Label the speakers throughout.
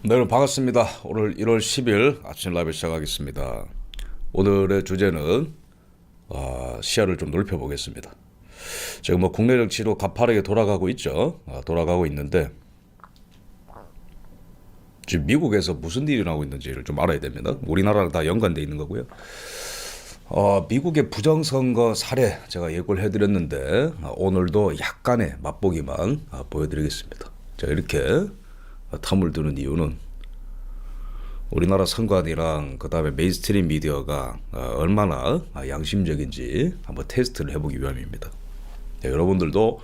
Speaker 1: 네, 여러분 반갑습니다. 오늘 1월 10일 아침 라이브 시작하겠습니다. 오늘의 주제는 시야를 좀 넓혀보겠습니다. 지금 뭐 국내 정치로 가파르게 돌아가고 있죠. 돌아가고 있는데 지금 미국에서 무슨 일이 나고 있는지를 좀 알아야 됩니다. 우리나라랑 다 연관돼 있는 거고요. 미국의 부정선거 사례 제가 예고를 해드렸는데 오늘도 약간의 맛보기만 보여드리겠습니다. 제가 이렇게 텀을 두는 이유는 우리나라 선관위랑 그 다음에 메인스트림 미디어가 얼마나 양심적인지 한번 테스트를 해보기 위함입니다. 네, 여러분들도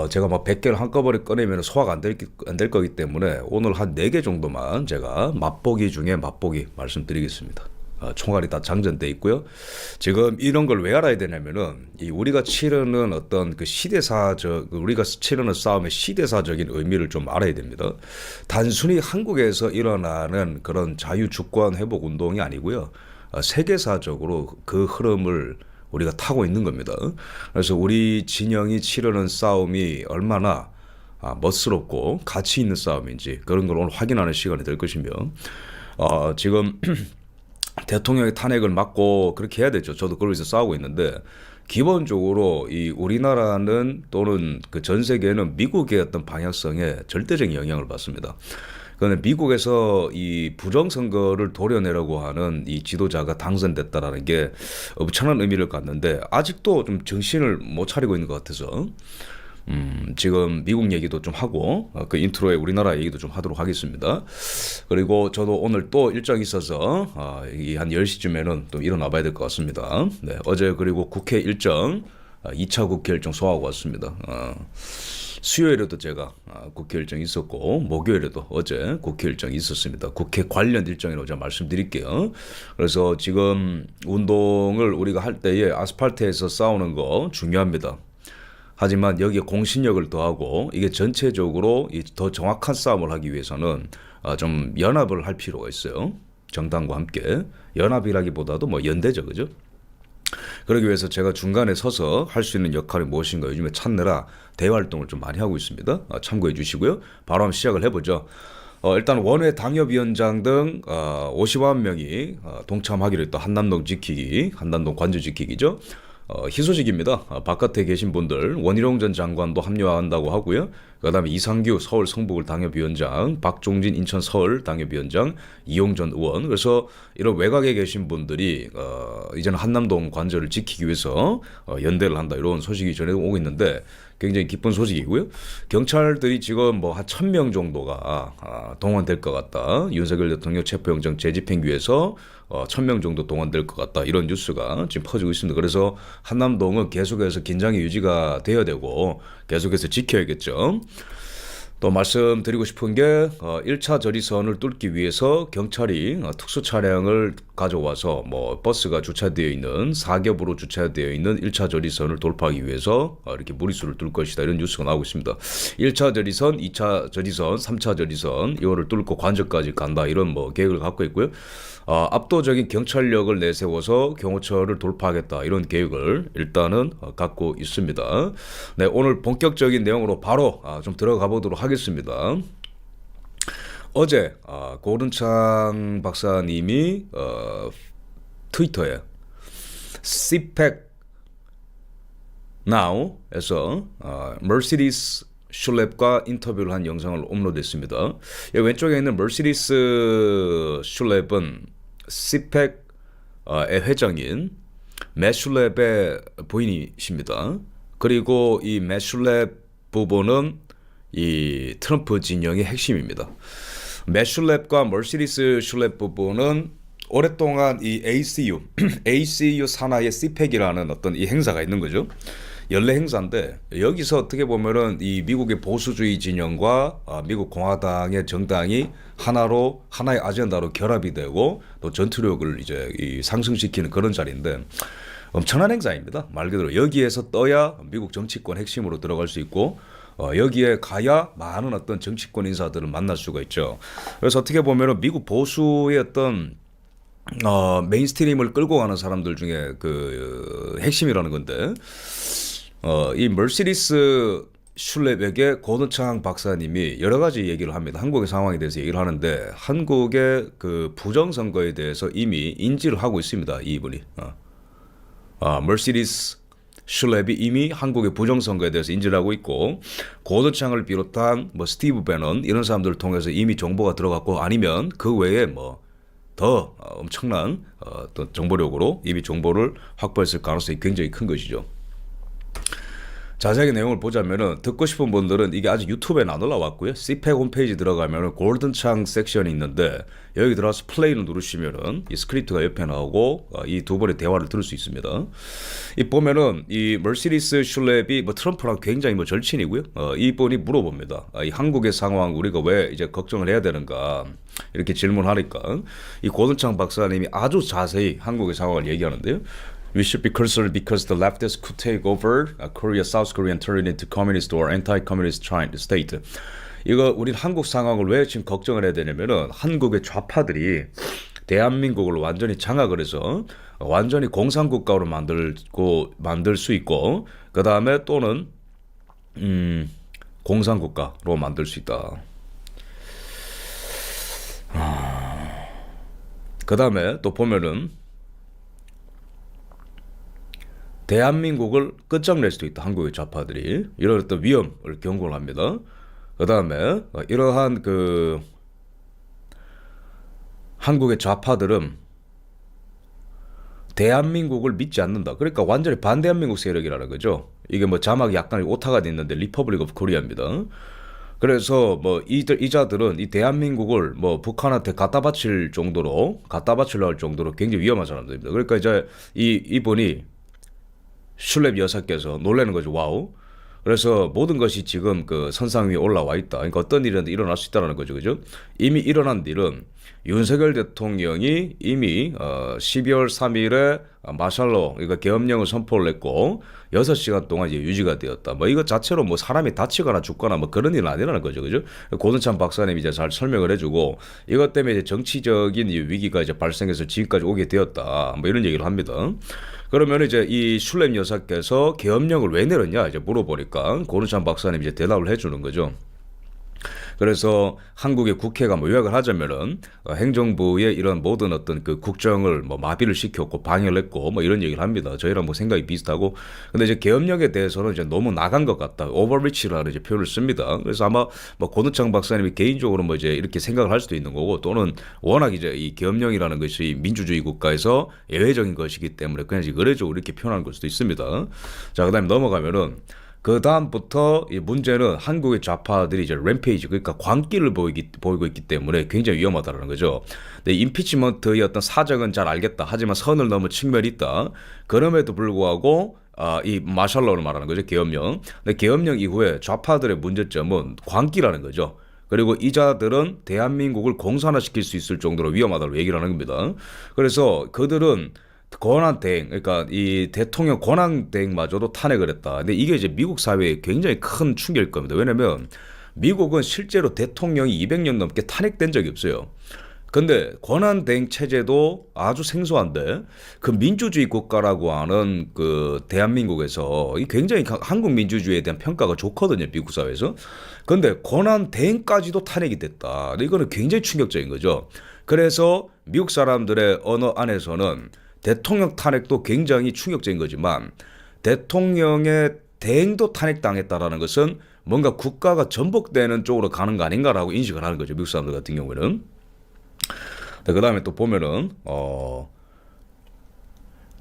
Speaker 1: 제가 막 100개를 한꺼번에 꺼내면 소화가 안 될 거기 때문에 오늘 한 4개 정도만 제가 맛보기 중에 맛보기 말씀드리겠습니다. 총알이 다 장전돼 있고요. 지금 이런 걸 왜 알아야 되냐면은 우리가 치르는 어떤 그 시대사적 우리가 치르는 싸움의 시대사적인 의미를 좀 알아야 됩니다. 단순히 한국에서 일어나는 그런 자유주권 회복 운동이 아니고요. 세계사적으로 그 흐름을 우리가 타고 있는 겁니다. 그래서 우리 진영이 치르는 싸움이 얼마나 멋스럽고 가치 있는 싸움인지 그런 걸 오늘 확인하는 시간이 될 것이며 지금 대통령의 탄핵을 막고 그렇게 해야 되죠. 저도 그러면서 싸우고 있는데 기본적으로 이 우리나라는 또는 그 전 세계는 미국의 어떤 방향성에 절대적인 영향을 받습니다. 그런데 미국에서 이 부정선거를 도려내려고 하는 이 지도자가 당선됐다라는 게 엄청난 의미를 갖는데 아직도 좀 정신을 못 차리고 있는 것 같아서 지금 미국 얘기도 좀 하고 그 인트로에 우리나라 얘기도 좀 하도록 하겠습니다. 그리고 저도 오늘 또 일정이 있어서 한 10시쯤에는 또 일어나 봐야 될 것 같습니다. 네, 어제 그리고 국회 일정 2차 국회 일정 소화하고 왔습니다. 수요일에도 제가 국회 일정이 있었고 목요일에도 어제 국회 일정이 있었습니다. 국회 관련 일정이라고 제가 말씀드릴게요. 그래서 지금 운동을 우리가 할 때에 아스팔트에서 싸우는 거 중요합니다. 하지만 여기에 공신력을 더하고 이게 전체적으로 더 정확한 싸움을 하기 위해서는 좀 연합을 할 필요가 있어요. 정당과 함께 연합이라기보다도 뭐 연대죠, 그죠? 그러기 위해서 제가 중간에 서서 할 수 있는 역할이 무엇인가 요즘에 찾느라 대화 활동을 좀 많이 하고 있습니다. 참고해 주시고요. 바로 한번 시작을 해보죠. 일단 원외 당협위원장 등 50만 명이 동참하기로 했던 한남동 지키기, 한남동 관저 지키기죠. 희소식입니다. 바깥에 계신 분들 원희룡 전 장관도 합류한다고 하고요. 그다음에 이상규 서울 성북을 당협위원장, 박종진 인천 서울 당협위원장, 이용전 의원. 그래서 이런 외곽에 계신 분들이 이제는 한남동 관저를 지키기 위해서 연대를 한다 이런 소식이 전해 오고 있는데 굉장히 기쁜 소식이고요. 경찰들이 지금 뭐 한 1,000명 정도가 동원될 것 같다. 윤석열 대통령 체포영장 재집행 위해서 1,000명 정도 동원될 것 같다. 이런 뉴스가 지금 퍼지고 있습니다. 그래서 한남동은 계속해서 긴장이 유지가 돼야 되고 계속해서 지켜야겠죠. 또 말씀드리고 싶은 게 1차 저리선을 뚫기 위해서 경찰이 특수 차량을 가져와서 뭐 버스가 주차되어 있는 사겹으로 주차되어 있는 1차 저리선을 돌파하기 위해서 이렇게 무리수를 뚫을 것이다 이런 뉴스가 나오고 있습니다. 1차 저리선, 2차 저리선, 3차 저리선 이거를 뚫고 관저까지 간다 이런 뭐 계획을 갖고 있고요. 압도적인 경찰력을 내세워서 경호처를 돌파하겠다 이런 계획을 일단은 갖고 있습니다. 네, 오늘 본격적인 내용으로 바로 좀 들어가 보도록 하겠습니다. 어제 고른창 박사님이 트위터에 CPAC Now에서 머시디스 슐랩과 인터뷰를 한 영상을 업로드했습니다. 왼쪽에 있는 머시디스 슐랩은 CPAC의 회장인 맷 슐랩의 부인이십니다. 그리고 이 맷 슐랩 부부는 이 트럼프 진영의 핵심입니다. 맷 슐랩과 머시디스 슐랩 부부는 오랫동안 이 ACU 산하의 CPAC이라는 어떤 이 행사가 있는 거죠. 연례 행사인데 여기서 어떻게 보면은 이 미국의 보수주의 진영과 미국 공화당의 정당이 하나의 아젠다로 결합이 되고 또 전투력을 이제 상승시키는 그런 자리인데 엄청난 행사입니다. 말 그대로 여기에서 떠야 미국 정치권 핵심으로 들어갈 수 있고 여기에 가야 많은 어떤 정치권 인사들을 만날 수가 있죠. 그래서 어떻게 보면은 미국 보수의 어떤 메인스트림을 끌고 가는 사람들 중에 그 핵심이라는 건데 이 머시디스 슐랩에게 고든창 박사님이 여러 가지 얘기를 합니다. 한국의 상황에 대해서 얘기를 하는데 한국의 그 부정선거에 대해서 이미 인지를 하고 있습니다. 이분이. 머시디스 슐랩이 이미 한국의 부정선거에 대해서 인지를 하고 있고 고든창을 비롯한 뭐 스티브 배넌 이런 사람들을 통해서 이미 정보가 들어갔고 아니면 그 외에 뭐 더 엄청난 또 정보력으로 이미 정보를 확보했을 가능성이 굉장히 큰 것이죠. 자세하게 내용을 보자면은 듣고 싶은 분들은 이게 아직 유튜브에는 안 올라왔고요. CPAC 홈페이지 들어가면은 골든창 섹션이 있는데 여기 들어가서 플레이를 누르시면은 이 스크립트가 옆에 나오고 이 두 분의 대화를 들을 수 있습니다. 이 보면은 이 머시디스 슐랩이 뭐 트럼프랑 굉장히 뭐 절친이고요. 이 분이 물어봅니다. 이 한국의 상황 우리가 왜 이제 걱정을 해야 되는가 이렇게 질문하니까 이 고든창 박사님이 아주 자세히 한국의 상황을 얘기하는데요. We should be concerned because the leftists could take over Korea, South Korea and turn it into communist or anti-communist state. 이거 우리 한국 상황을 왜 지금 걱정을 해야 되냐면은 한국의 좌파들이 대한민국을 완전히 장악을 해서 완전히 공산국가로 만들 수 있고 그 다음에 또는 공산국가로 만들 수 있다. 그 다음에 또 보면은 대한민국을 끝장낼 수도 있다. 한국의 좌파들이 이런 어떤 위험을 경고를 합니다. 그 다음에 이러한 그 한국의 좌파들은 대한민국을 믿지 않는다. 그러니까 완전히 반대한민국 세력이라는 거죠. 이게 뭐 자막이 약간 오타가 돼 있는데 리퍼블릭 오브 코리아입니다. 그래서 뭐 이자들은 이 대한민국을 뭐 북한한테 갖다 바치려 할 정도로 굉장히 위험한 사람들입니다. 그러니까 이제 이분이 슐랩 여사께서 놀라는 거죠. 와우. 그래서 모든 것이 지금 그 선상 위에 올라와 있다. 그러니까 어떤 일이라도 일어날 수 있다는 거죠. 그죠? 이미 일어난 일은 윤석열 대통령이 이미 12월 3일에 마샬로 그러니까 계엄령을 선포를 했고 6시간 동안 이제 유지가 되었다. 뭐 이거 자체로 뭐 사람이 다치거나 죽거나 뭐 그런 일은 아니라는 거죠. 그죠? 고든창 박사님이 이제 잘 설명을 해주고 이것 때문에 이제 정치적인 위기가 이제 발생해서 지금까지 오게 되었다. 뭐 이런 얘기를 합니다. 그러면 이제 이 슐랩 여사께서 계엄령을 왜 내렸냐 이제 물어보니까 고든창 박사님이 이제 대답을 해주는 거죠. 그래서 한국의 국회가 뭐 요약을 하자면은 행정부의 이런 모든 어떤 그 국정을 뭐 마비를 시켰고 방해를 했고 뭐 이런 얘기를 합니다. 저희랑 뭐 생각이 비슷하고 근데 이제 계엄령에 대해서는 이제 너무 나간 것 같다. 오버리치라는 이제 표현을 씁니다. 그래서 아마 뭐 고든창 박사님이 개인적으로 뭐 이제 이렇게 생각을 할 수도 있는 거고 또는 워낙 이제 이 계엄령이라는 것이 민주주의 국가에서 예외적인 것이기 때문에 그냥 의례적으로 이렇게 표현하는 걸 수도 있습니다. 자, 그다음에 넘어가면은 그 다음부터 이 문제는 한국의 좌파들이 이제 램페이지 그러니까 광기를 보이고 있기 때문에 굉장히 위험하다는 거죠. 근데 임피치먼트의 어떤 사정은 잘 알겠다. 하지만 선을 넘은 측면이 있다. 그럼에도 불구하고 이 마샬로를 말하는 거죠. 계엄령. 근데 계엄령 이후에 좌파들의 문제점은 광기라는 거죠. 그리고 이자들은 대한민국을 공산화시킬 수 있을 정도로 위험하다고 얘기를 하는 겁니다. 그래서 그들은 권한대행, 그러니까 이 대통령 권한대행마저도 탄핵을 했다. 근데 이게 이제 미국 사회에 굉장히 큰 충격일 겁니다. 왜냐면 미국은 실제로 대통령이 200년 넘게 탄핵된 적이 없어요. 근데 권한대행 체제도 아주 생소한데 그 민주주의 국가라고 하는 그 대한민국에서 굉장히 한국 민주주의에 대한 평가가 좋거든요. 미국 사회에서. 근데 권한대행까지도 탄핵이 됐다. 이거는 굉장히 충격적인 거죠. 그래서 미국 사람들의 언어 안에서는 대통령 탄핵도 굉장히 충격적인 거지만 대통령의 대행도 탄핵당했다라는 것은 뭔가 국가가 전복되는 쪽으로 가는 거 아닌가라고 인식을 하는 거죠. 미국 사람들 같은 경우에는. 그 다음에 또 보면은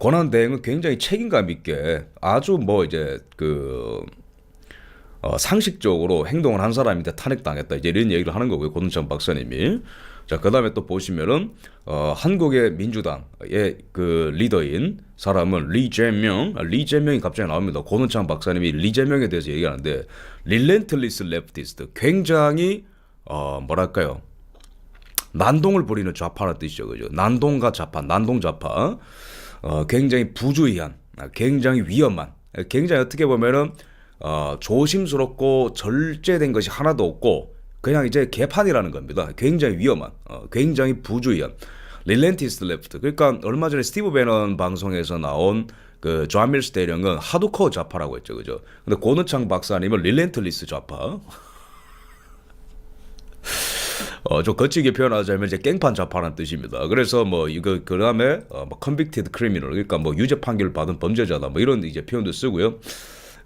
Speaker 1: 권한대행은 굉장히 책임감 있게 아주 뭐 이제 그 상식적으로 행동을 한 사람인데 탄핵당했다. 이제 이런 얘기를 하는 거고요. 고든창 박사님이. 자, 그 다음에 또 보시면은, 한국의 민주당의 그 리더인 사람은 리제명이 갑자기 나옵니다. 고든창 박사님이 리제명에 대해서 얘기하는데, 릴렌틀리스 레프티스트. 굉장히, 뭐랄까요. 난동을 부리는 좌파라는 뜻이죠. 그죠? 난동과 좌파, 난동좌파. 굉장히 부주의한, 굉장히 위험한, 굉장히 어떻게 보면은, 조심스럽고 절제된 것이 하나도 없고, 그냥 이제 개판이라는 겁니다. 굉장히 위험한, 굉장히 부주의한 릴렌티스 레프트. 그러니까 얼마 전에 스티브 배넌 방송에서 나온 그 존 밀스 대령은 하드코어 좌파라고 했죠, 그죠? 근데 고은창 박사님은 릴렌틀리스 좌파. 좀 거칠게 표현하자면 이제 깽판 좌파라는 뜻입니다. 그래서 뭐 이거 그다음에 뭐 convicted criminal, 그러니까 뭐 유죄 판결을 받은 범죄자다, 뭐 이런 이제 표현도 쓰고요.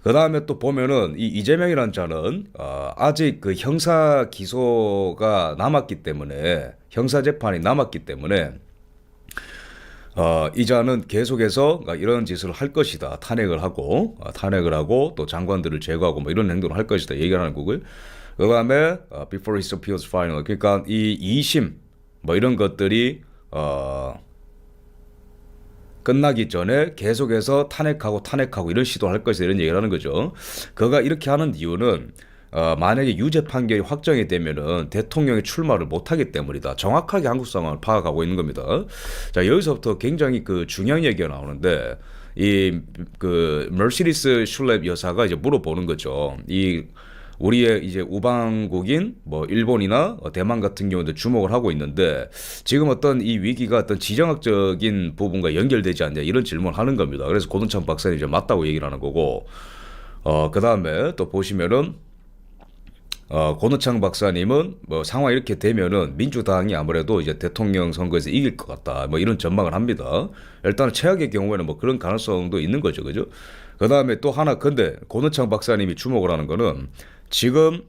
Speaker 1: 그다음에 또 보면은 이 이재명이라는 자는 아직 그 형사 기소가 남았기 때문에, 형사 재판이 남았기 때문에 이 자는 계속해서 이런 짓을 할 것이다. 탄핵을 하고 또 장관들을 제거하고 뭐 이런 행동을 할 것이다 얘기를 하는 거고요. 그다음에 before his appeals final, 그러니까 이 2심 뭐 이런 것들이 끝나기 전에 계속해서 탄핵하고 이런 시도를 할 것이다 이런 얘기를 하는 거죠. 그가 이렇게 하는 이유는 만약에 유죄 판결이 확정이 되면은 대통령이 출마를 못하기 때문이다. 정확하게 한국 상황을 파악하고 있는 겁니다. 자, 여기서부터 굉장히 그 중요한 얘기가 나오는데, 이 그 머시디스 슐렙 여사가 이제 물어보는 거죠. 이 우리의 이제 우방국인 뭐 일본이나 대만 같은 경우도 주목을 하고 있는데, 지금 어떤 이 위기가 어떤 지정학적인 부분과 연결되지 않냐 이런 질문을 하는 겁니다. 그래서 고든창 박사님 이제 맞다고 얘기를 하는 거고, 그 다음에 또 보시면은 고노창 박사님은 뭐 상황이 이렇게 되면은 민주당이 아무래도 이제 대통령 선거에서 이길 것 같다, 뭐 이런 전망을 합니다. 일단 최악의 경우에는 뭐 그런 가능성도 있는 거죠, 그죠? 그 다음에 또 하나, 근데 고노창 박사님이 주목을 하는 거는 지금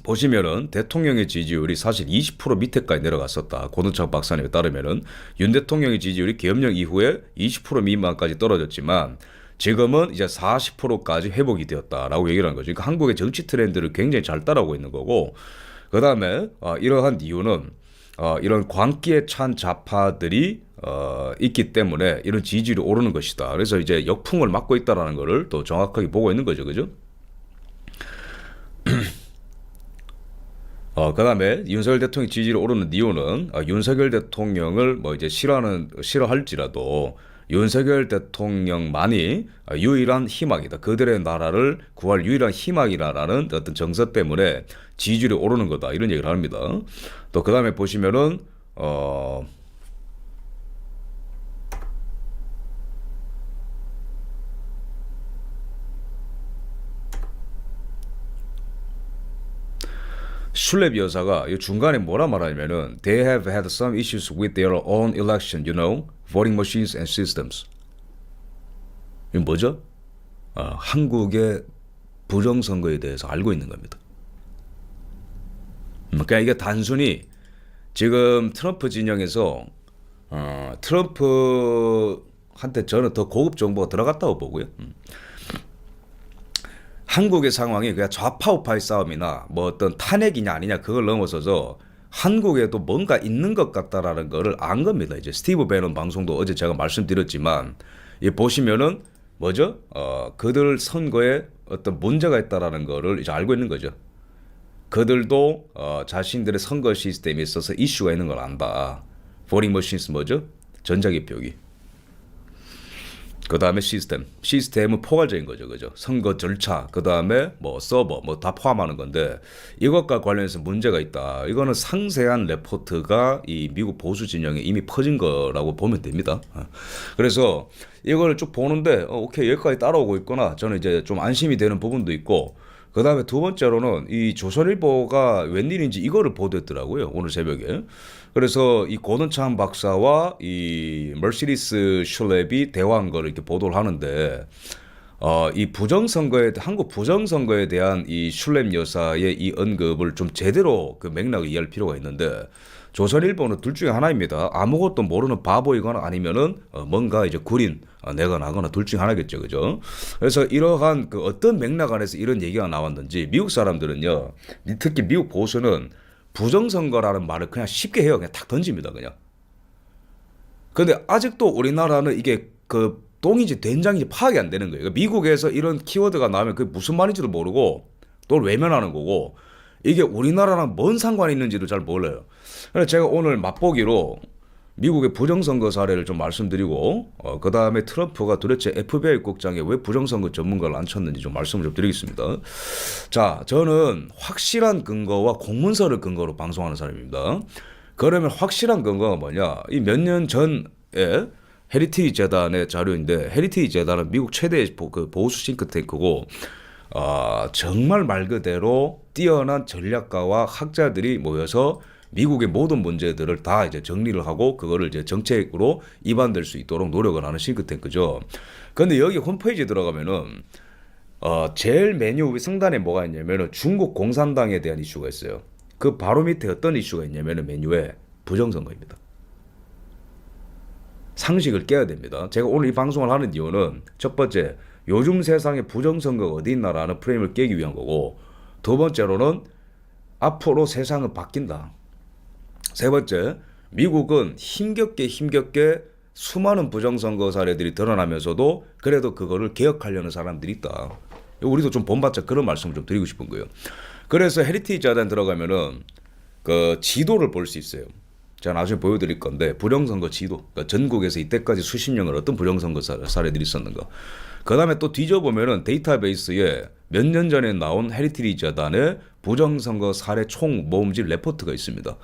Speaker 1: 보시면은 대통령의 지지율이 사실 20% 밑에까지 내려갔었다. 고노창 박사님에 따르면은 윤 대통령의 지지율이 계엄령 이후에 20% 미만까지 떨어졌지만 지금은 이제 40%까지 회복이 되었다라고 얘기를 하는 거죠. 그러니까 한국의 정치 트렌드를 굉장히 잘 따라오고 있는 거고, 그 다음에 이러한 이유는 이런 광기에 찬 좌파들이 있기 때문에 이런 지지율이 오르는 것이다. 그래서 이제 역풍을 맞고 있다라는 거를 또 정확하게 보고 있는 거죠, 그죠? 그 다음에 윤석열 대통령 지지율이 오르는 이유는 윤석열 대통령을 뭐 이제 싫어할지라도 윤석열 대통령만이 유일한 희망이다. 그들의 나라를 구할 유일한 희망이라는 어떤 정서 때문에 지지율이 오르는 거다. 이런 얘기를 합니다. 또 그 다음에 보시면은 슐렙 여사가 이 중간에 뭐라 말하냐면은 they have had some issues with their own election, you know, voting machines and systems. 이게 뭐죠? 한국의 부정선거에 대해서 알고 있는 겁니다. 그러니까 이게 단순히 지금 트럼프 진영에서 트럼프한테 저는 더 고급 정보가 들어갔다고 보고요. 한국의 상황이 그냥 좌파 우파의 싸움이나 뭐 어떤 탄핵이냐 아니냐 그걸 넘어서서 한국에도 뭔가 있는 것 같다라는 거를 안 겁니다. 이제 스티브 배넌 방송도 어제 제가 말씀드렸지만, 이 보시면은 뭐죠? 그들 선거에 어떤 문제가 있다라는 거를 이제 알고 있는 거죠. 그들도 자신들의 선거 시스템에 있어서 이슈가 있는 걸 안다. voting machines 뭐죠? 전자개표기. 그 다음에 시스템은 포괄적인 거죠, 그죠? 선거 절차, 그 다음에 뭐 서버, 뭐 다 포함하는 건데, 이것과 관련해서 문제가 있다. 이거는 상세한 레포트가 이 미국 보수 진영에 이미 퍼진 거라고 보면 됩니다. 그래서 이걸 쭉 보는데, 오케이, 여기까지 따라오고 있구나. 저는 이제 좀 안심이 되는 부분도 있고, 그 다음에 두 번째로는 이 조선일보가 웬일인지 이거를 보도했더라고요, 오늘 새벽에. 그래서 이 고든창 박사와 이 머시디스 슐렙이 대화한 거를 이렇게 보도를 하는데, 이 부정선거에, 한국 부정선거에 대한 이 슐렙 여사의 이 언급을 좀 제대로 그 맥락을 이해할 필요가 있는데, 조선일보는 둘 중에 하나입니다. 아무것도 모르는 바보이거나 아니면은 뭔가 이제 구린 내가 나거나 둘 중에 하나겠죠, 그죠? 그래서 이러한 그 어떤 맥락 안에서 이런 얘기가 나왔는지, 미국 사람들은요, 특히 미국 보수는 부정선거라는 말을 그냥 쉽게 해요. 그냥 탁 던집니다, 그냥. 근데 아직도 우리나라는 이게 그 똥인지 된장인지 파악이 안 되는 거예요. 미국에서 이런 키워드가 나오면 그게 무슨 말인지도 모르고 또 외면하는 거고, 이게 우리나라랑 뭔 상관이 있는지도 잘 몰라요. 그래서 제가 오늘 맛보기로 미국의 부정선거 사례를 좀 말씀드리고, 그 다음에 트럼프가 도대체 FBI 국장에 왜 부정선거 전문가를 앉혔는지 좀 말씀을 좀 드리겠습니다. 자, 저는 확실한 근거와 공문서를 근거로 방송하는 사람입니다. 그러면 확실한 근거가 뭐냐? 이 몇 년 전에 헤리티지 재단의 자료인데 헤리티지 재단은 미국 최대의 보수 싱크탱크고 정말 말 그대로 뛰어난 전략가와 학자들이 모여서 미국의 모든 문제들을 다 이제 정리를 하고 그거를 이제 정책으로 입안될 수 있도록 노력을 하는 싱크탱크죠. 근데 여기 홈페이지에 들어가면은 제일 메뉴 상단에 뭐가 있냐면은 중국 공산당에 대한 이슈가 있어요. 그 바로 밑에 어떤 이슈가 있냐면은 메뉴에 부정선거입니다. 상식을 깨야 됩니다. 제가 오늘 이 방송을 하는 이유는 첫 번째, 요즘 세상에 부정선거가 어디 있나라는 프레임을 깨기 위한 거고, 두 번째로는 앞으로 세상은 바뀐다. 세 번째, 미국은 힘겹게 수많은 부정선거 사례들이 드러나면서도 그래도 그거를 개혁하려는 사람들이 있다. 우리도 좀 본받자 그런 말씀을 좀 드리고 싶은 거예요. 그래서 헤리티지 재단 들어가면은 그 지도를 볼 수 있어요. 제가 나중에 보여드릴 건데 부정선거 지도, 그러니까 전국에서 이때까지 수십 년을 어떤 부정선거 사례들이 있었는가. 그 다음에 또 뒤져보면은 데이터베이스에 몇 년 전에 나온 헤리티지 재단의 부정선거 사례 총 모음집 레포트가 있습니다.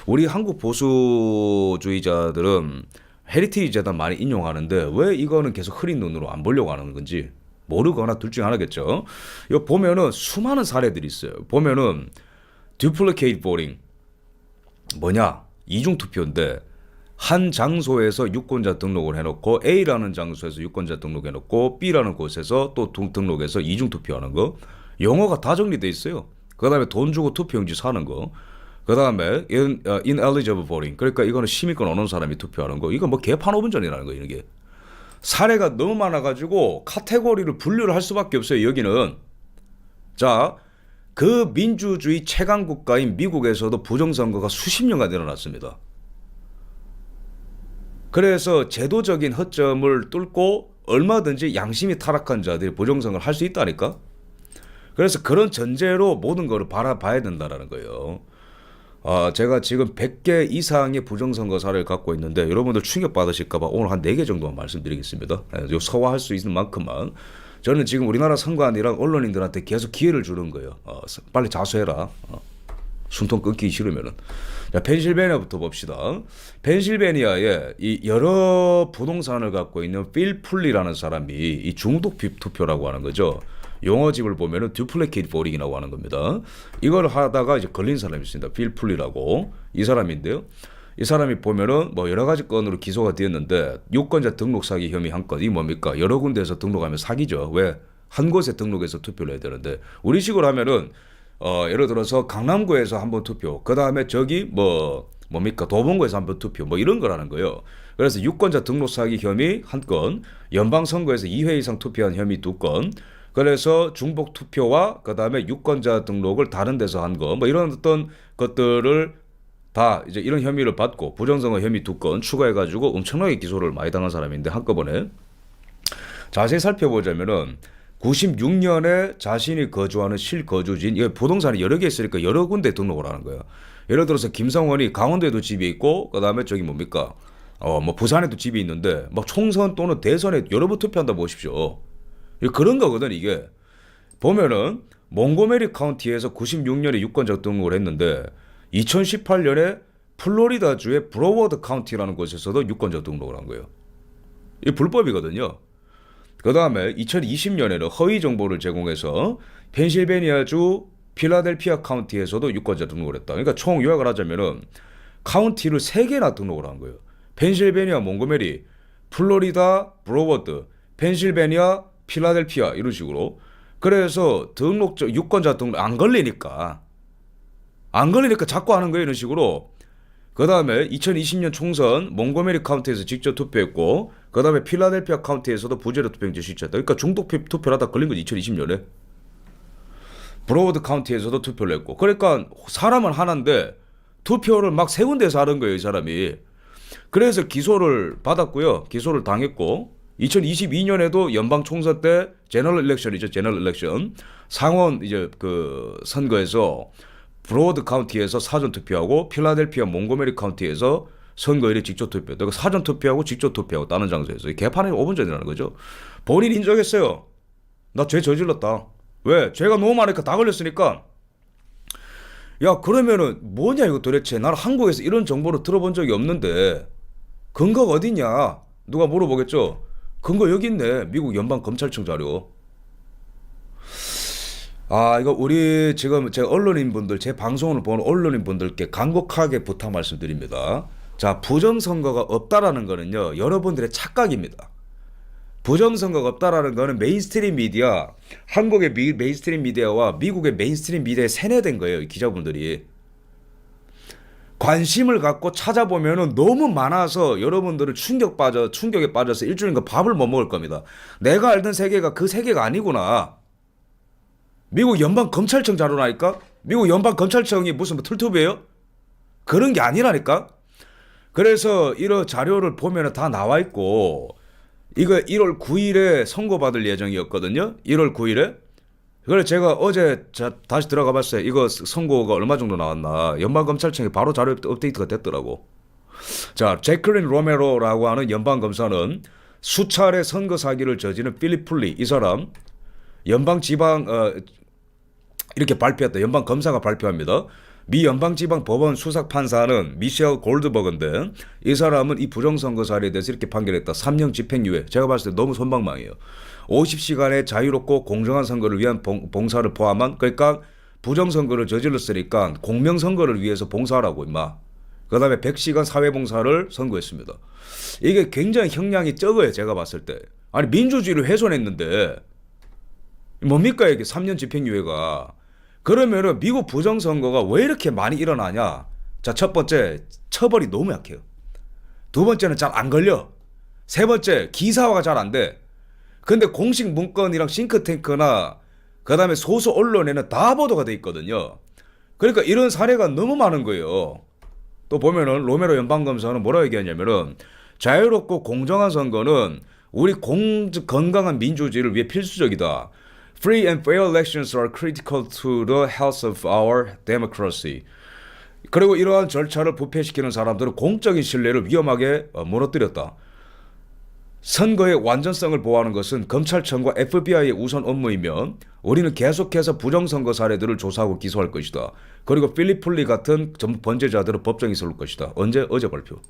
Speaker 1: 우리 한국 보수주의자들은 헤리티지 재단 많이 인용하는데 왜 이거는 계속 흐린 눈으로 안 보려고 하는 건지 모르거나 둘 중에 하나겠죠. 이거 보면은 수많은 사례들이 있어요. 보면은 duplicate voting 뭐냐? 이중투표인데 한 장소에서 유권자 등록을 해놓고 A라는 장소에서 유권자 등록해놓고 B라는 곳에서 또 등록해서 이중투표하는 거. 영어가 다 정리돼 있어요. 그 다음에 돈 주고 투표용지 사는 거. 그 다음에 ineligible voting, 그러니까 이거는 시민권 없는 사람이 투표하는 거. 이거 뭐 개판 5분 전이라는 거. 이게 사례가 너무 많아가지고 카테고리를 분류를 할 수밖에 없어요. 여기는. 자, 그 민주주의 최강 국가인 미국에서도 부정선거가 수십 년간 일어났습니다. 그래서 제도적인 허점을 뚫고 얼마든지 양심이 타락한 자들이 부정선거를 할 수 있다니까. 그래서 그런 전제로 모든 거를 바라봐야 된다는 거예요. 제가 지금 100개 이상의 부정선거 사례를 갖고 있는데 여러분들 충격받으실까봐 오늘 한 4개 정도만 말씀드리겠습니다. 소화할 수 있는 만큼만. 저는 지금 우리나라 선관위랑 언론인들한테 계속 기회를 주는 거예요. 빨리 자수해라. 숨통 끊기기 싫으면은. 자, 펜실베니아부터 봅시다. 펜실베니아에 이 여러 부동산을 갖고 있는 필 풀리라는 사람이 이 중독 투표라고 하는 거죠. 용어집을 보면은 duplicate voting이라고 하는 겁니다. 이걸 하다가 이제 걸린 사람이 있습니다. 필 풀리라고. 이 사람인데요. 이 사람이 보면은 뭐 여러 가지 건으로 기소가 되었는데 유권자 등록 사기 혐의 한 건. 이 뭡니까? 여러 군데에서 등록하면 사기죠. 왜? 한 곳에 등록해서 투표를 해야 되는데 우리식으로 하면은 예를 들어서 강남구에서 한번 투표, 그 다음에 저기 뭡니까? 도봉구에서 한번 투표, 뭐 이런 거라는 거예요. 그래서 유권자 등록 사기 혐의 한 건, 연방선거에서 2회 이상 투표한 혐의 2건, 그래서 중복 투표와 그 다음에 유권자 등록을 다른 데서 한 거, 뭐 이런 어떤 것들을 다 이제 이런 혐의를 받고 부정선거 혐의 2건 추가해가지고 엄청나게 기소를 많이 당한 사람인데 한꺼번에 자세히 살펴보자면은 96년에 자신이 거주하는 실거주지인, 이 부동산이 여러 개 있으니까 여러 군데 등록을 하는 거예요. 예를 들어서 김성원이 강원도에도 집이 있고, 그 다음에 저기 뭡니까? 뭐 부산에도 집이 있는데, 막 총선 또는 대선에 여러 번 투표한다 보십시오. 그런 거거든, 이게. 보면은, 몽고메리 카운티에서 96년에 유권자 등록을 했는데, 2018년에 플로리다주의 브로워드 카운티라는 곳에서도 유권자 등록을 한 거예요. 이게 불법이거든요. 그 다음에 2020년에는 허위 정보를 제공해서 펜실베니아주 필라델피아 카운티에서도 유권자 등록을 했다. 그러니까 총 요약을 하자면은 카운티를 3개나 등록을 한 거예요. 펜실베니아 몽고메리, 플로리다 브로워드, 펜실베니아 필라델피아 이런 식으로. 그래서 유권자 등록 안 걸리니까 자꾸 하는 거예요, 이런 식으로. 그 다음에 2020년 총선 몽고메리 카운티에서 직접 투표했고, 그 다음에 필라델피아 카운티에서도 부재료 투표용지 실시했다. 그러니까 중독 투표를 하다 걸린 거지, 2020년에. 브로워드 카운티에서도 투표를 했고. 그러니까 사람은 하나인데 투표를 막 세 군데에서 하는 거예요, 이 사람이. 그래서 기소를 받았고요. 기소를 당했고, 2022년에도 연방 총선 때 제너럴 일렉션이죠, 제너럴 일렉션. 상원 이제 그 선거에서 브로워드 카운티에서 사전 투표하고 필라델피아 몽고메리 카운티에서 선거일에 직접 투표. 그러니까 사전 투표하고 직접 투표하고 다른 장소에서 개판이 5분 전이라는 거죠. 본인 인정했어요. 나 죄 저질렀다. 왜? 죄가 너무 많으니까 다 걸렸으니까. 야, 그러면은 뭐냐 이거 도대체. 나는 한국에서 이런 정보를 들어본 적이 없는데 근거가 어디냐? 누가 물어보겠죠? 근거 여기 있네. 미국 연방검찰청 자료. 이거 우리 지금 제 언론인분들, 제 방송을 보는 언론인분들께 간곡하게 부탁 말씀드립니다. 자, 부정선거가 없다라는 거는요, 여러분들의 착각입니다. 부정선거가 없다라는 거는 메인스트림 미디어, 한국의 메인스트림 미디어와 미국의 메인스트림 미디어에 세뇌된 거예요, 이 기자분들이. 관심을 갖고 찾아보면은 너무 많아서 여러분들은 충격에 빠져서 일주일간 밥을 못 먹을 겁니다. 내가 알던 세계가 그 세계가 아니구나. 미국 연방검찰청 자료라니까? 미국 연방검찰청이 무슨 뭐 툴투브예요? 그런 게 아니라니까? 그래서 이런 자료를 보면은 다 나와 있고, 이거 1월 9일에 선고받을 예정이었거든요. 1월 9일에. 그래 제가 어제 다시 들어가 봤어요. 이거 선고가 얼마 정도 나왔나. 연방검찰청에 바로 자료 업데이트가 됐더라고. 자, 제클린 로메로라고 하는 연방검사는 수차례 선거 사기를 저지른 필립 풀리, 이 사람 연방지방 이렇게 발표했다. 연방검사가 발표합니다. 미 연방지방법원 수석판사는 미셸 골드버그인데, 이 사람은 이 부정선거 사례에 대해서 이렇게 판결했다. 3년 집행유예. 제가 봤을 때 너무 손방망이에요. 50시간의 자유롭고 공정한 선거를 위한 봉사를 포함한, 그러니까 부정선거를 저질렀으니까 공명선거를 위해서 봉사하라고 임마. 그 다음에 100시간 사회봉사를 선고했습니다. 이게 굉장히 형량이 적어요, 제가 봤을 때. 아니, 민주주의를 훼손했는데 뭡니까 이게 3년 집행유예가. 그러면은 미국 부정선거가 왜 이렇게 많이 일어나냐. 자, 첫 번째, 처벌이 너무 약해요. 두 번째는 잘 안 걸려. 세 번째, 기사화가 잘 안 돼. 근데 공식 문건이랑 싱크탱크나 그 다음에 소수 언론에는 다 보도가 돼 있거든요. 그러니까 이런 사례가 너무 많은 거예요. 또 보면은 로메로 연방검사는 뭐라고 얘기하냐면은, 자유롭고 공정한 선거는 우리 건강한 민주주의를 위해 필수적이다. Free and fair elections are critical to the health of our democracy. 그리고 이러한 절차를 부패시키는 사람들은 공적인 신뢰를 위험하게 무너뜨렸다. 선거의 완전성을 보호하는 것은 검찰청과 FBI의 우선 업무이며 우리는 계속해서 부정선거 사례들을 조사하고 기소할 것이다. 그리고 필립 풀리 같은 범죄자들은 법정에 서올 것이다. 어제 발표.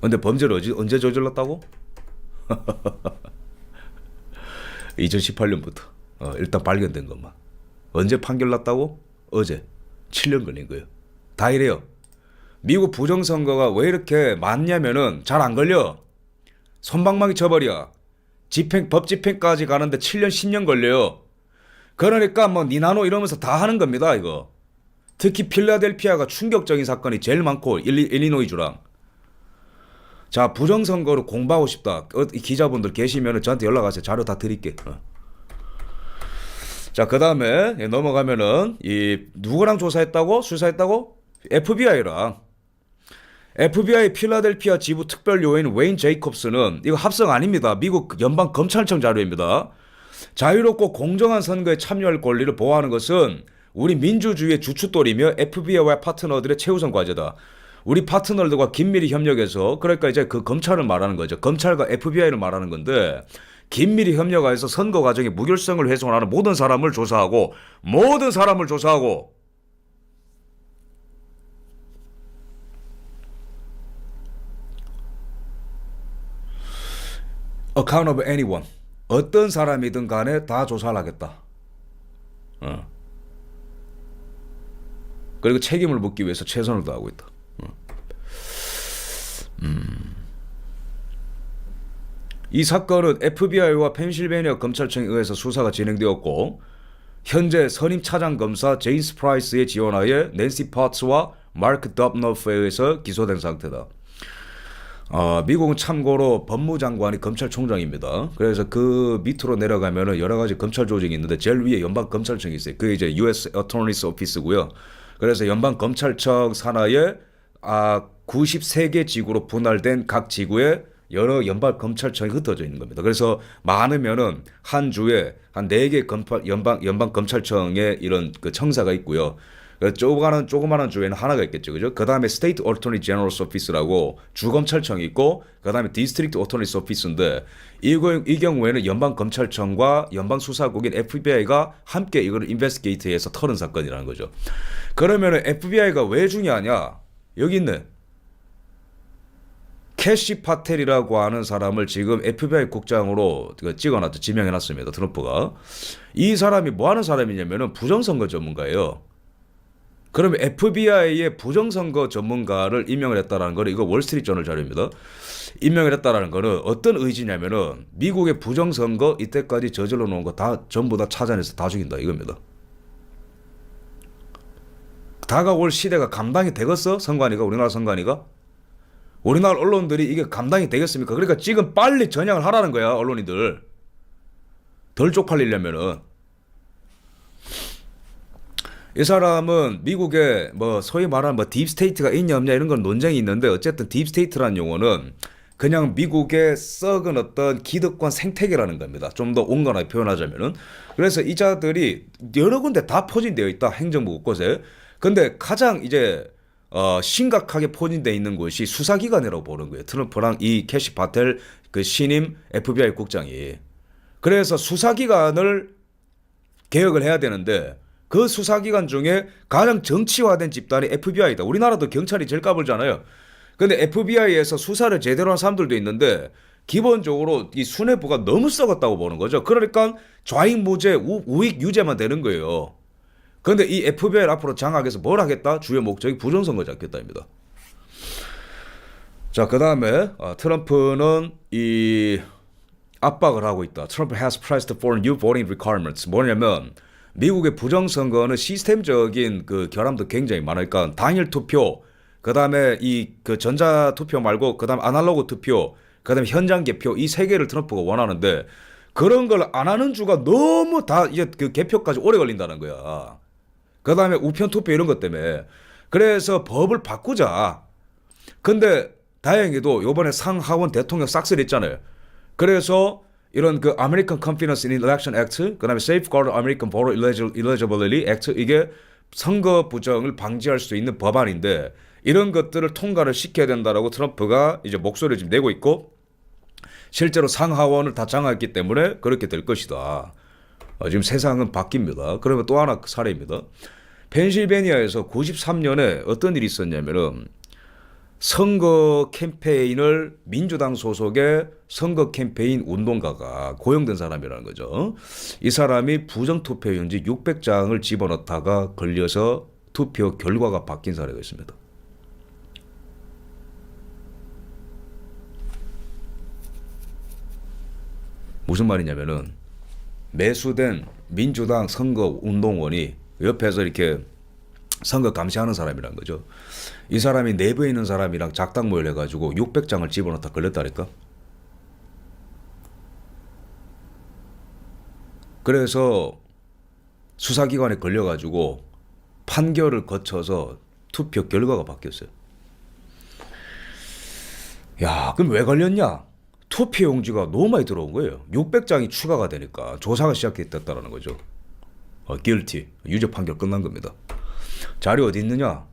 Speaker 1: 근데 범죄를 언제 저질렀다고? 2018년부터 일단 발견된 것만. 언제 판결 났다고? 어제. 7년 걸린 거예요. 다 이래요. 미국 부정선거가 왜 이렇게 많냐면은 잘 안 걸려. 손방망이 쳐버려. 법 집행까지 가는데 7년 10년 걸려요. 그러니까 뭐 니나노 이러면서 다 하는 겁니다 이거. 특히 필라델피아가 충격적인 사건이 제일 많고, 일리노이주랑. 자, 부정선거로 공부하고 싶다. 기자분들 계시면 저한테 연락하세요. 자료 다 드릴게. 자, 그 다음에 넘어가면은 누구랑 조사했다고? 수사했다고? FBI랑. FBI 필라델피아 지부 특별 요인 웨인 제이콥스는, 이거 합성 아닙니다. 미국 연방검찰청 자료입니다. 자유롭고 공정한 선거에 참여할 권리를 보호하는 것은 우리 민주주의의 주춧돌이며 FBI와 파트너들의 최우선 과제다. 우리 파트너들과 긴밀히 협력해서, 그러니까 이제 그 검찰을 말하는 거죠. 검찰과 FBI를 말하는 건데, 긴밀히 협력해서 선거 과정의 무결성을 훼손하는 모든 사람을 조사하고 account of anyone, 어떤 사람이든 간에 다 조사를 하겠다. 그리고 책임을 묻기 위해서 최선을 다하고 있다. 이 사건은 FBI와 펜실베니아 검찰청에 의해서 수사가 진행되었고, 현재 선임 차장 검사 제임스 프라이스의 지원하에 낸시 파츠와 마크 더브너프에 의해서 기소된 상태다. 미국은 참고로 법무장관이 검찰총장입니다. 그래서 그 밑으로 내려가면은 여러 가지 검찰 조직이 있는데 제일 위에 연방검찰청이 있어요. 그게 이제 US Attorney's Office고요. 그래서 연방검찰청 산하에 93개 지구로 분할된 각 지구에 여러 연방검찰청이 흩어져 있는 겁니다. 그래서 많으면은 한 주에 한 4개 연방검찰청에 이런 그 청사가 있고요. 조그마한 주에는 하나가 있겠죠. 그죠? 그 다음에 스테이트 어토니 제너럴스 오피스라고 주검찰청이 있고, 그 다음에 디스트릭트 어토니스 오피스인데, 이 경우에는 연방검찰청과 연방수사국인 FBI가 함께 이걸 인베스티게이트해서 털은 사건이라는 거죠. 그러면은 FBI가 왜 중요하냐? 여기 있네. 캐시 파텔이라고 하는 사람을 지금 FBI 국장으로 찍어놨다, 지명해놨습니다. 트럼프가. 이 사람이 뭐 하는 사람이냐면은 부정선거 전문가예요. 그러면 FBI의 부정선거 전문가를 임명을 했다라는 거는, 이거 월스트리트저널 자료입니다. 임명을 했다라는 거는 어떤 의지냐면은 미국의 부정선거 이때까지 저질러 놓은 거 다 전부 다 찾아내서 다 죽인다 이겁니다. 다가올 시대가 감당이 되겠어? 선관위가, 우리나라 선관위가? 우리나라 언론들이 이게 감당이 되겠습니까? 그러니까 지금 빨리 전향을 하라는 거야, 언론인들. 덜 쪽팔리려면은. 이 사람은 미국에 뭐 소위 말하는 뭐 딥스테이트가 있냐 없냐 이런 건 논쟁이 있는데, 어쨌든 딥스테이트라는 용어는 그냥 미국의 썩은 어떤 기득권 생태계라는 겁니다. 좀 더 온건하게 표현하자면은. 그래서 이 자들이 여러 군데 다 포진되어 있다, 행정부 곳곳에. 근데 가장 이제 심각하게 포진되어 있는 곳이 수사기관이라고 보는 거예요. 트럼프랑 이 캐시 파텔 그 신임 FBI 국장이. 그래서 수사기관을 개혁을 해야 되는데, 그 수사기관 중에 가장 정치화된 집단이 FBI다. 우리나라도 경찰이 제일 까불잖아요. 근데 FBI에서 수사를 제대로 한 사람들도 있는데 기본적으로 이 수뇌부가 너무 썩었다고 보는 거죠. 그러니까 좌익무죄, 우익 유죄만 되는 거예요. 근데 이 FBI를 앞으로 장악해서 뭘 하겠다? 주요 목적이 부정선거 잡겠다입니다. 자, 그 다음에 트럼프는 이 압박을 하고 있다. Trump has pressed for new voting requirements. 뭐냐면 미국의 부정선거는 시스템적인 그 결함도 굉장히 많으니까 당일 투표, 그 다음에 이 그 전자 투표 말고 그 다음 아날로그 투표, 그 다음에 현장 개표, 이 세 개를 트럼프가 원하는데 그런 걸 안 하는 주가 너무 다 이제 그 개표까지 오래 걸린다는 거야. 그 다음에 우편 투표 이런 것 때문에. 그래서 법을 바꾸자. 근데 다행히도 요번에 상하원 대통령 싹쓸이 했잖아요. 그래서 이런 그 American Confidence in Election Act, 그 다음에 Safeguard American Voter Eligibility Act, 이게 선거 부정을 방지할 수 있는 법안인데 이런 것들을 통과를 시켜야 된다라고 트럼프가 이제 목소리를 지금 내고 있고, 실제로 상하원을 다 장악했기 때문에 그렇게 될 것이다. 지금 세상은 바뀝니다. 그러면 또 하나 사례입니다. 펜실베니아에서 93년에 어떤 일이 있었냐면은 선거 캠페인을 민주당 소속의 선거 캠페인 운동가가 고용된 사람이라는 거죠. 이 사람이 부정투표용지 600장을 집어넣다가 걸려서 투표 결과가 바뀐 사례가 있습니다. 무슨 말이냐면은 매수된 민주당 선거 운동원이 옆에서 이렇게 선거 감시하는 사람이란 거죠. 이 사람이 내부에 있는 사람이랑 작당 모의를 해가지고 600장을 집어넣다 걸렸다니까. 그래서 수사기관에 걸려가지고 판결을 거쳐서 투표 결과가 바뀌었어요. 야, 그럼 왜 걸렸냐? 투표용지가 너무 많이 들어온 거예요. 600장이 추가가 되니까 조사가 시작됐다는 거죠. guilty, 유죄 판결 끝난 겁니다. 자료 어디 있느냐?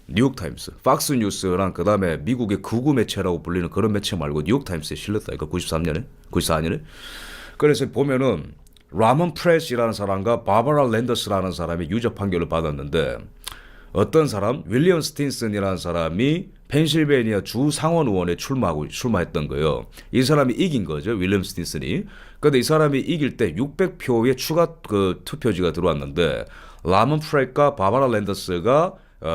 Speaker 1: 뉴욕타임스, 팍스뉴스랑 그 다음에 미국의 극우 매체라고 불리는 그런 매체 말고 뉴욕타임스에 실렸다니까. 93년에, 94년에. 그래서 보면은 라몬 프레스라는 사람과 바바라 랜더스라는 사람이 유죄 판결을 받았는데, 어떤 사람, 윌리엄 스틴슨이라는 사람이 펜실베니아 주 상원 의원에 출마했던 거예요. 이 사람이 이긴 거죠, 윌리엄 스틴슨이. 근데 이 사람이 이길 때 600표의 추가 그 투표지가 들어왔는데, 라몬 프레스과 바바라 랜더스가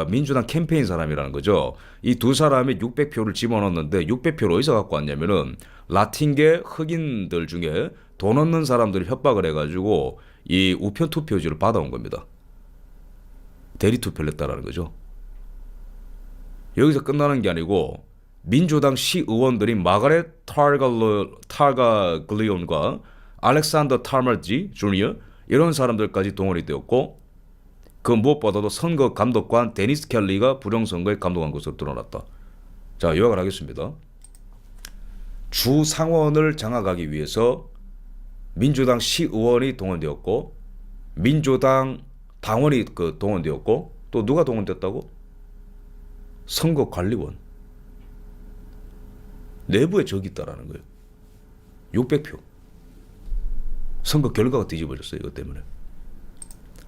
Speaker 1: 민주당 캠페인 사람이라는 거죠. 이 두 사람이 600표를 집어넣었는데 600표를 어디서 갖고 왔냐면은 라틴계 흑인들 중에 돈 없는 사람들이 협박을 해가지고 이 우편 투표지를 받아온 겁니다. 대리 투표를 했다라는 거죠. 여기서 끝나는 게 아니고 민주당 시의원들이 마가렛 타가글리온과 알렉산더 타머지 주니어 이런 사람들까지 동원이 되었고, 그 무엇보다도 선거 감독관 데니스 켈리가 부정선거에 감독한 것으로 드러났다. 자, 요약을 하겠습니다. 주 상원을 장악하기 위해서 민주당 시의원이 동원되었고, 민주당 당원이 동원되었고, 또 누가 동원됐다고? 선거관리원. 내부에 적이 있다라는 거예요. 600표. 선거 결과가 뒤집어졌어요, 이것 때문에.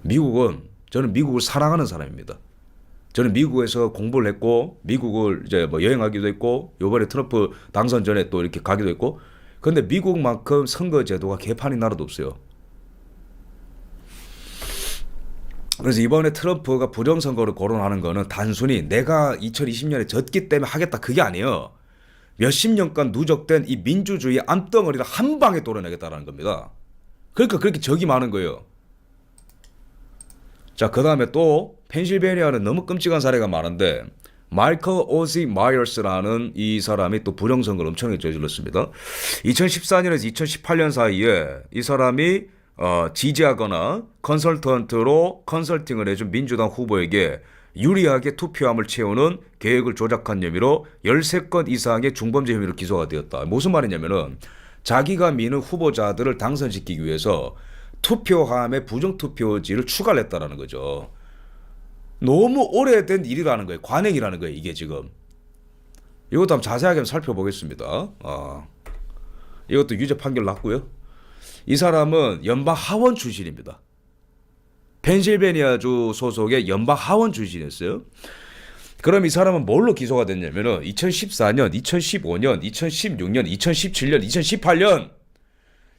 Speaker 1: 미국은, 저는 미국을 사랑하는 사람입니다. 저는 미국에서 공부를 했고 미국을 이제 뭐 여행하기도 했고 요번에 트럼프 당선 전에 또 이렇게 가기도 했고 근데 미국만큼 선거 제도가 개판인 나라도 없어요. 그래서 이번에 트럼프가 부정선거를 거론하는 거는 단순히 내가 2020년에 졌기 때문에 하겠다 그게 아니에요. 몇십 년간 누적된 이 민주주의의 암덩어리를 한 방에 도려내겠다라는 겁니다. 그러니까 그렇게 적이 많은 거예요. 자, 그 다음에 또 펜실베니아는 너무 끔찍한 사례가 많은데 마이클 오지 마이어스라는 이 사람이 또 부정선거를 엄청나게 저질렀습니다. 2014년에서 2018년 사이에 이 사람이 지지하거나 컨설턴트로 컨설팅을 해준 민주당 후보에게 유리하게 투표함을 채우는 계획을 조작한 혐의로 13건 이상의 중범죄 혐의로 기소가 되었다. 무슨 말이냐면은 자기가 미는 후보자들을 당선시키기 위해서 투표함에 부정투표지를 추가를 했다라는 거죠. 너무 오래된 일이라는 거예요. 관행이라는 거예요. 이게 지금. 이것도 한번 자세하게 한번 살펴보겠습니다. 이것도 유죄 판결 났고요. 이 사람은 연방 하원 출신입니다. 펜실베니아주 소속의 연방 하원 출신이었어요. 그럼 이 사람은 뭘로 기소가 됐냐면은 2014년, 2015년, 2016년, 2017년, 2018년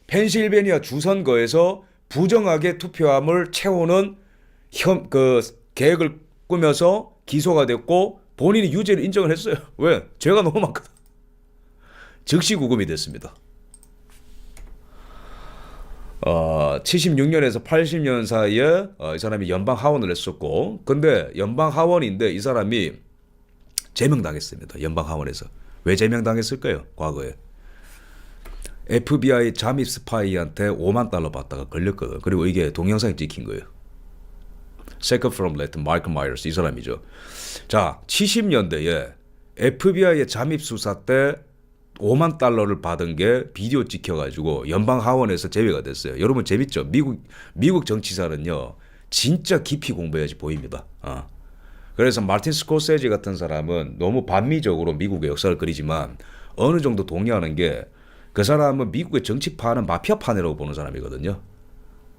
Speaker 1: 펜실베니아 주선거에서 부정하게 투표함을 채우는 계획을 꾸며서 기소가 됐고 본인이 유죄를 인정을 했어요. 왜? 죄가 너무 많거든. 즉시 구금이 됐습니다. 76년에서 80년 사이에 이 사람이 연방 하원을 했었고 근데 연방 하원인데 이 사람이 제명당했습니다. 연방 하원에서. 왜 제명당했을까요? 과거에. FBI 잠입 스파이한테 5만 달러 받다가 걸렸거든. 그리고 이게 동영상이 찍힌 거예요. Second from left, 마이클 마이어스 이 사람이죠. 자, 70년대에 FBI의 잠입 수사 때 5만 달러를 받은 게 비디오 찍혀가지고 연방 하원에서 제외가 됐어요. 여러분 재밌죠? 미국 정치사는요 진짜 깊이 공부해야지 보입니다. 그래서 마틴 스코세지 같은 사람은 너무 반미적으로 미국의 역사를 그리지만 어느 정도 동의하는 게 그 사람은 미국의 정치파는 마피아파네라고 보는 사람이거든요.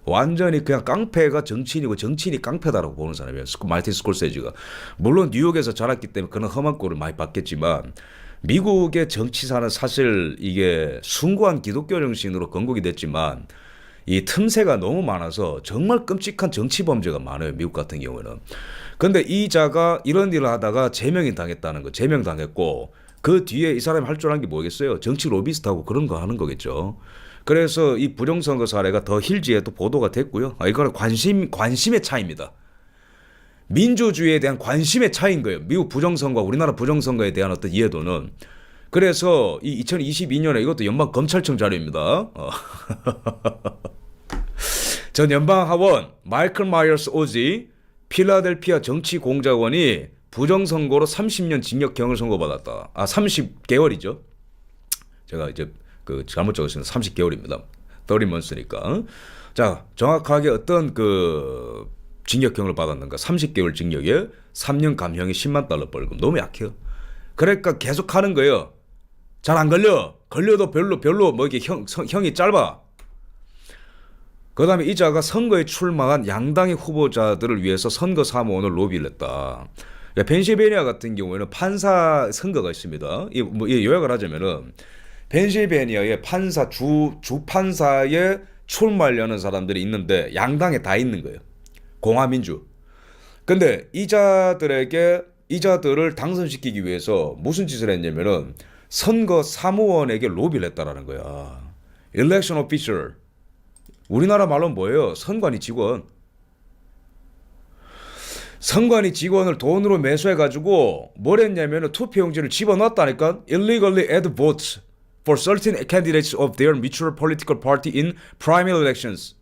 Speaker 1: 완전히 그냥 깡패가 정치인이고 정치인이 깡패다라고 보는 사람이에요. 마틴 스콜세지가. 물론 뉴욕에서 자랐기 때문에 그런 험한 꼴을 많이 봤겠지만 미국의 정치사는 사실 이게 숭고한 기독교 정신으로 건국이 됐지만 이 틈새가 너무 많아서 정말 끔찍한 정치 범죄가 많아요. 미국 같은 경우에는. 근데 이 자가 이런 일을 하다가 제명이 당했다는 거. 제명당했고 그 뒤에 이 사람이 할 줄 아는 게 뭐겠어요? 정치 로비스트하고 그런 거 하는 거겠죠. 그래서 이 부정선거 사례가 더 힐지에 또 보도가 됐고요. 이거는 관심의 차이입니다. 민주주의에 대한 관심의 차이인 거예요. 미국 부정선거, 우리나라 부정선거에 대한 어떤 이해도는. 그래서 이 2022년에 이것도 연방 검찰청 자료입니다. 전 연방 하원 마이클 마이어스 오지 필라델피아 정치공작원이 부정선거로 30년 징역형을 선고받았다. 30개월이죠. 제가 이제 잘못 적었습니다. 30개월입니다. 30months니까. 자, 정확하게 어떤 징역형을 받았는가? 30개월 징역에 3년 감형에 10만 달러 벌금. 너무 약해요. 그러니까 계속 하는 거예요. 잘 안 걸려. 걸려도 별로 뭐 이게 형이 짧아. 그 다음에 이 자가 선거에 출마한 양당의 후보자들을 위해서 선거 사무원을 로비를 했다. 펜실베니아 같은 경우에는 판사 선거가 있습니다. 요약을 하자면은 펜실베니아의 판사 주 판사에 출마하려는 사람들이 있는데 양당에 다 있는 거예요. 공화민주. 근데 이자들을 당선시키기 위해서 무슨 짓을 했냐면은 선거 사무원에게 로비를 했다라는 거야. Election official. 우리나라 말로는 뭐예요? 선관위 직원. 선관위 직원을 돈으로 매수해가지고 뭘 했냐면 투표용지를 집어넣었다니까. Illegally add votes for certain candidates of their mutual political party in primary elections.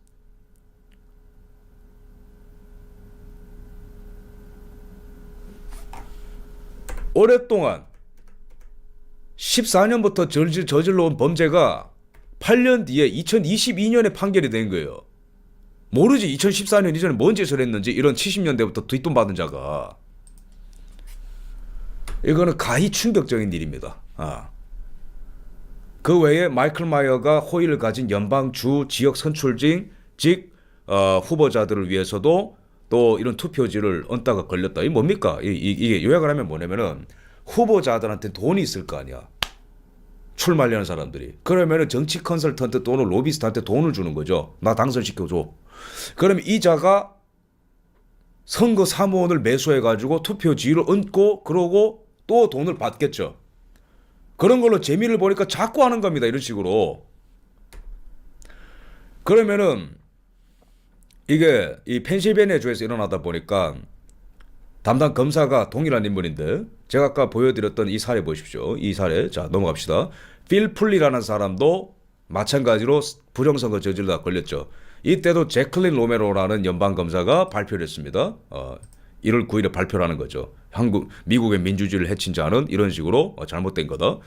Speaker 1: 오랫동안 14년부터 저질러 온 범죄가 8년 뒤에 2022년에 판결이 된 거예요. 모르지 2014년 이전에 뭔 짓을 했는지 이런 70년대부터 뒷돈 받은 자가. 이거는 가히 충격적인 일입니다. 그 외에 마이클 마이어가 호의를 가진 연방주 지역 선출직 후보자들을 위해서도 또 이런 투표지를 얹다가 걸렸다. 이게 뭡니까? 이게 요약을 하면 뭐냐면은 후보자들한테 돈이 있을 거 아니야. 출마하려는 사람들이. 그러면은 정치 컨설턴트 또는 로비스트한테 돈을 주는 거죠. 나 당선시켜줘. 그러면 이자가 선거 사무원을 매수해가지고 투표지를 얹고 그러고 또 돈을 받겠죠. 그런 걸로 재미를 보니까 자꾸 하는 겁니다. 이런 식으로. 그러면은 이게 이 펜실베니아주에서 일어나다 보니까 담당 검사가 동일한 인물인데 제가 아까 보여드렸던 이 사례 보십시오. 이 사례. 자, 넘어갑시다. 필 풀리라는 사람도 마찬가지로 부정선거 저질러다 걸렸죠. 이때도 제클린 로메로라는 연방검사가 발표를 했습니다. 1월 9일에 발표를 하는 거죠. 미국의 민주주의를 해친 자는 이런 식으로 잘못된 거다.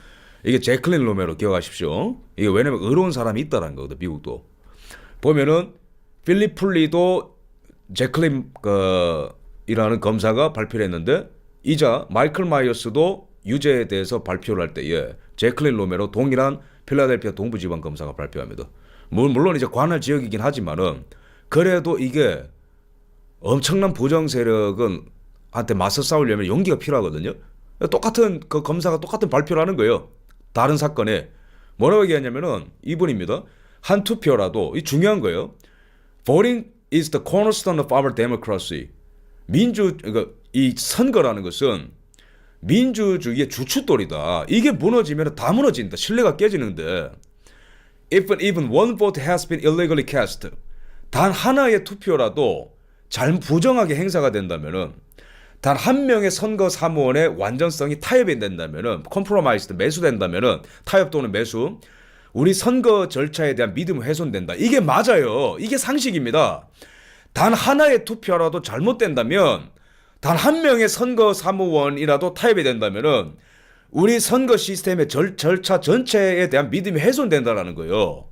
Speaker 1: 이게 제클린 로메로 기억하십시오. 이게 왜냐면 의로운 사람이 있다는 거거든. 미국도. 보면은 필립 풀리도 제클린 이라는 검사가 발표를 했는데 이자 마이클 마이어스도 유죄에 대해서 발표를 할 때에 제클린 로메로 동일한 필라델피아 동부지방 검사가 발표합니다. 물론 이제 관할 지역이긴 하지만은 그래도 이게 엄청난 부정 세력은 한테 맞서 싸우려면 용기가 필요하거든요. 똑같은 그 검사가 똑같은 발표를 하는 거예요. 다른 사건에 뭐라고 얘기하냐면은 이분입니다. 한 투표라도 이 중요한 거예요. Voting is the cornerstone of our democracy. 그러니까 이 선거라는 것은 민주주의의 주춧돌이다. 이게 무너지면 다 무너진다. 신뢰가 깨지는데 If even one vote has been illegally cast, 단 하나의 투표라도 부정하게 행사가 된다면은 단 한 명의 선거 사무원의 완전성이 타협이 된다면은 컴프로마이스 매수된다면은 타협 또는 매수 우리 선거 절차에 대한 믿음이 훼손된다. 이게 맞아요. 이게 상식입니다. 단 하나의 투표라도 잘못된다면 단 한 명의 선거 사무원이라도 타협이 된다면은 우리 선거 시스템의 절차 전체에 대한 믿음이 훼손된다라는 거예요.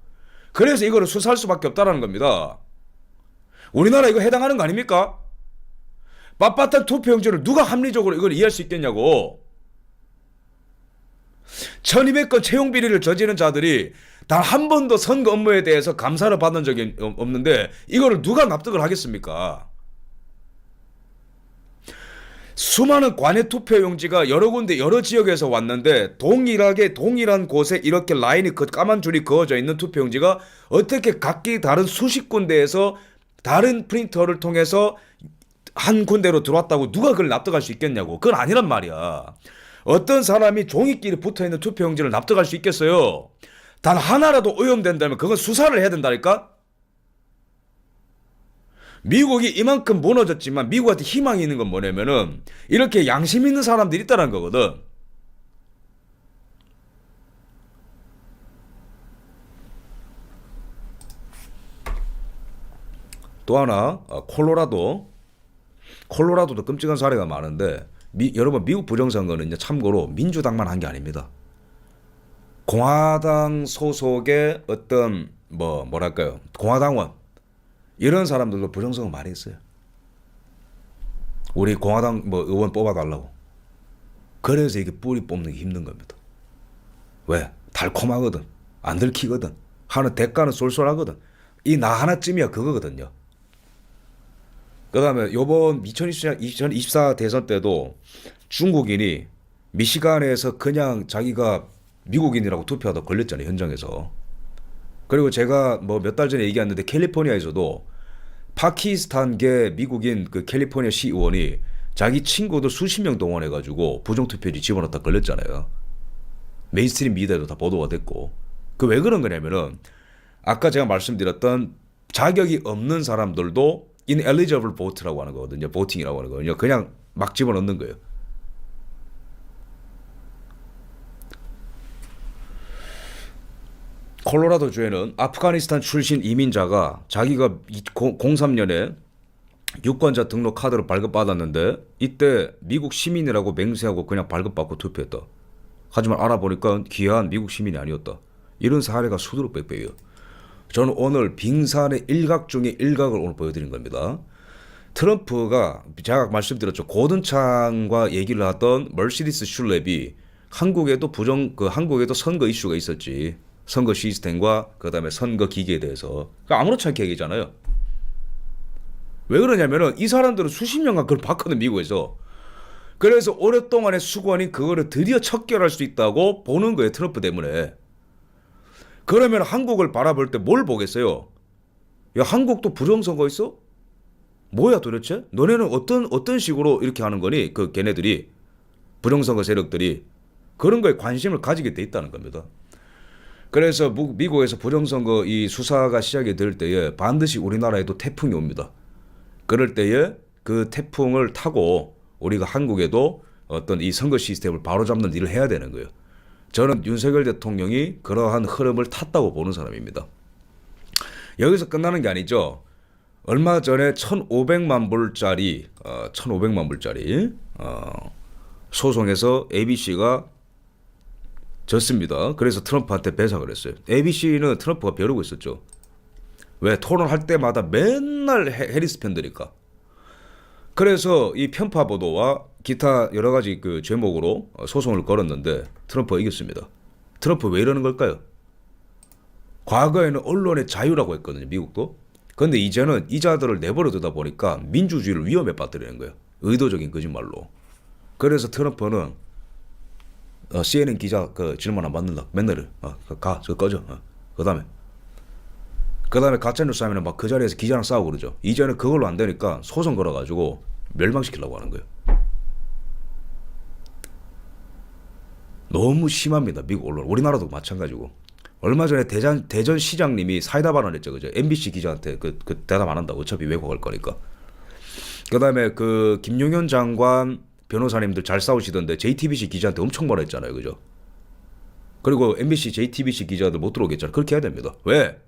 Speaker 1: 그래서 이거를 수사할 수밖에 없다라는 겁니다. 우리나라 이거 해당하는 거 아닙니까? 빳빳한 투표용지를 누가 합리적으로 이걸 이해할 수 있겠냐고. 1200건 채용 비리를 저지른 자들이 단 한 번도 선거 업무에 대해서 감사를 받은 적이 없는데 이거를 누가 납득을 하겠습니까? 수많은 관외 투표용지가 여러 군데 여러 지역에서 왔는데 동일하게 동일한 곳에 이렇게 라인이 까만 줄이 그어져 있는 투표용지가 어떻게 각기 다른 수십 군데에서 다른 프린터를 통해서 한 군데로 들어왔다고 누가 그걸 납득할 수 있겠냐고. 그건 아니란 말이야. 어떤 사람이 종이끼리 붙어있는 투표용지를 납득할 수 있겠어요? 단 하나라도 오염된다면 그건 수사를 해야 된다니까? 미국이 이만큼 무너졌지만 미국한테 희망이 있는 건 뭐냐면은 이렇게 양심 있는 사람들이 있다는 거거든. 또 하나 콜로라도도 끔찍한 사례가 많은데 여러분 미국 부정선거는 참고로 민주당만 한 게 아닙니다. 공화당 소속의 어떤 뭐랄까요 공화당원 이런 사람들도 부정선거 많이 했어요. 우리 공화당 의원 뽑아달라고. 그래서 이게 뿌리 뽑는 게 힘든 겁니다. 왜? 달콤하거든. 안 들키거든. 하는 대가는 쏠쏠하거든. 이 나 하나쯤이야 그거거든요. 그 다음에 요번 2024 대선 때도 중국인이 미시간에서 그냥 자기가 미국인이라고 투표하다 걸렸잖아요. 현장에서. 그리고 제가 몇 달 전에 얘기했는데 캘리포니아에서도 파키스탄계 미국인 그 캘리포니아 시의원이 자기 친구들 수십 명 동원해가지고 부정투표지 집어넣다 걸렸잖아요. 메인스트림 미디어도 다 보도가 됐고. 그 왜 그런 거냐면은 아까 제가 말씀드렸던 자격이 없는 사람들도 ineligible vote라고 하는 거거든요. voting이라고 하는 거거든요. 그냥 막 집어넣는 거예요. 콜로라도주에는 아프가니스탄 출신 이민자가 자기가 03년에 유권자 등록 카드를 발급받았는데 이때 미국 시민이라고 맹세하고 그냥 발급받고 투표했다. 하지만 알아보니까 귀한 미국 시민이 아니었다. 이런 사례가 수두룩백배예요. 저는 오늘 빙산의 일각 중에 일각을 오늘 보여드린 겁니다. 트럼프가 제가 말씀드렸죠. 고든창과 얘기를 하던 머시디스 슐랩이 한국에도 한국에도 선거 이슈가 있었지. 선거 시스템과 그다음에 선거 기기에 대해서 아무렇지 않게 얘기잖아요. 왜 그러냐면은 이 사람들은 수십 년간 그걸 봤거든, 미국에서. 그래서 오랫동안의 수고하니 그거를 드디어 척결할 수 있다고 보는 거예요, 트럼프 때문에. 그러면 한국을 바라볼 때 뭘 보겠어요? 야, 한국도 부정선거 있어? 뭐야 도대체? 너네는 어떤 식으로 이렇게 하는 거니? 그 걔네들이, 부정선거 세력들이 그런 거에 관심을 가지게 돼 있다는 겁니다. 그래서 미국에서 부정선거 이 수사가 시작이 될 때에 반드시 우리나라에도 태풍이 옵니다. 그럴 때에 그 태풍을 타고 우리가 한국에도 어떤 이 선거 시스템을 바로잡는 일을 해야 되는 거예요. 저는 윤석열 대통령이 그러한 흐름을 탔다고 보는 사람입니다. 여기서 끝나는 게 아니죠. 얼마 전에 1,500만 불짜리 소송에서 ABC가 졌습니다. 그래서 트럼프한테 배상을 했어요. ABC는 트럼프가 벼르고 있었죠. 왜? 토론할 때마다 맨날 해리스 편드니까. 그래서 이 편파 보도와 기타 여러 가지 그 죄목으로 소송을 걸었는데 트럼프가 이겼습니다. 트럼프 왜 이러는 걸까요? 과거에는 언론의 자유라고 했거든요, 미국도. 그런데 이제는 이자들을 내버려 두다 보니까 민주주의를 위험에 빠뜨리는 거예요. 의도적인 거짓말로. 그래서 트럼프는 CNN 기자 그 질문 안 받는다. 맨날 저 꺼져. 그다음에 가짜뉴스 하면 막 그 자리에서 기자랑 싸우고 그러죠. 이제는 그걸로 안 되니까 소송 걸어가지고 멸망시키려고 하는 거예요. 너무 심합니다, 미국 언론. 우리나라도 마찬가지고. 얼마 전에 대전 시장님이 사이다 발언했죠, 그죠? MBC 기자한테 그 대답 안 한다고. 어차피 왜곡할 거니까. 그다음에 그 김용현 장관 변호사님들 잘 싸우시던데 JTBC 기자한테 엄청 뭐라 했잖아요, 그죠? 그리고 MBC, JTBC 기자들 못 들어오게 했잖아요. 그렇게 해야 됩니다. 왜?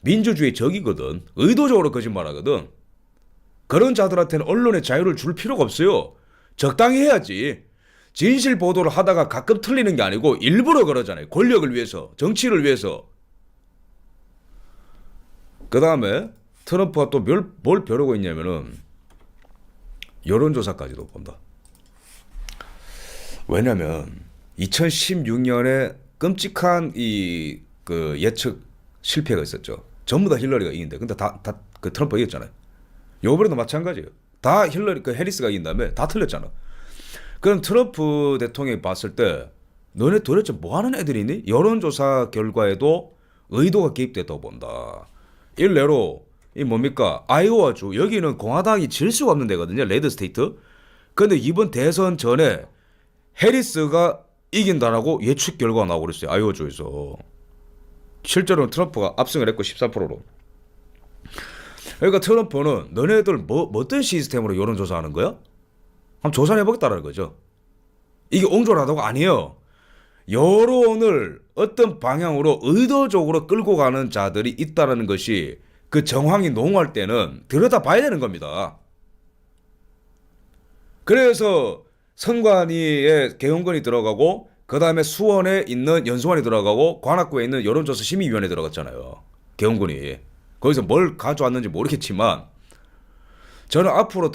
Speaker 1: 민주주의 적이거든. 의도적으로 거짓말하거든. 그런 자들한테는 언론의 자유를 줄 필요가 없어요. 적당히 해야지. 진실 보도를 하다가 가끔 틀리는 게 아니고 일부러 그러잖아요. 권력을 위해서, 정치를 위해서. 그 다음에 트럼프가 또 뭘 벼르고 있냐면은 여론조사까지도 본다. 왜냐면 2016년에 끔찍한 그 예측 실패가 있었죠. 전부 다 힐러리가 이긴데, 근데 다 그 트럼프가 이겼잖아요. 요번에도 마찬가지예요. 다 해리스가 이긴 다음에 다 틀렸잖아. 그럼 트럼프 대통령이 봤을 때 너네 도대체 뭐 하는 애들이니? 여론조사 결과에도 의도가 개입됐다고 본다. 일례로 이 뭡니까? 아이오와주, 여기는 공화당이 질 수가 없는 데거든요. 레드 스테이트. 근데 이번 대선 전에 해리스가 이긴다라고 예측 결과가 나오고 그랬어요. 아이오와주에서. 실제로는 트럼프가 압승을 했고 14%로. 그러니까 트럼프는 너네들 어떤 시스템으로 여론조사하는 거야? 한번 조사를 해보겠다라는 거죠. 이게 옹졸하다고? 아니에요. 여론을 어떤 방향으로 의도적으로 끌고 가는 자들이 있다는 것이 그 정황이 농후할 때는 들여다봐야 되는 겁니다. 그래서 선관위에 개헌권이 들어가고 그 다음에 수원에 있는 연수원이 들어가고 관악구에 있는 여론조사 심의위원회 들어갔잖아요. 개헌권이. 거기서 뭘 가져왔는지 모르겠지만 저는 앞으로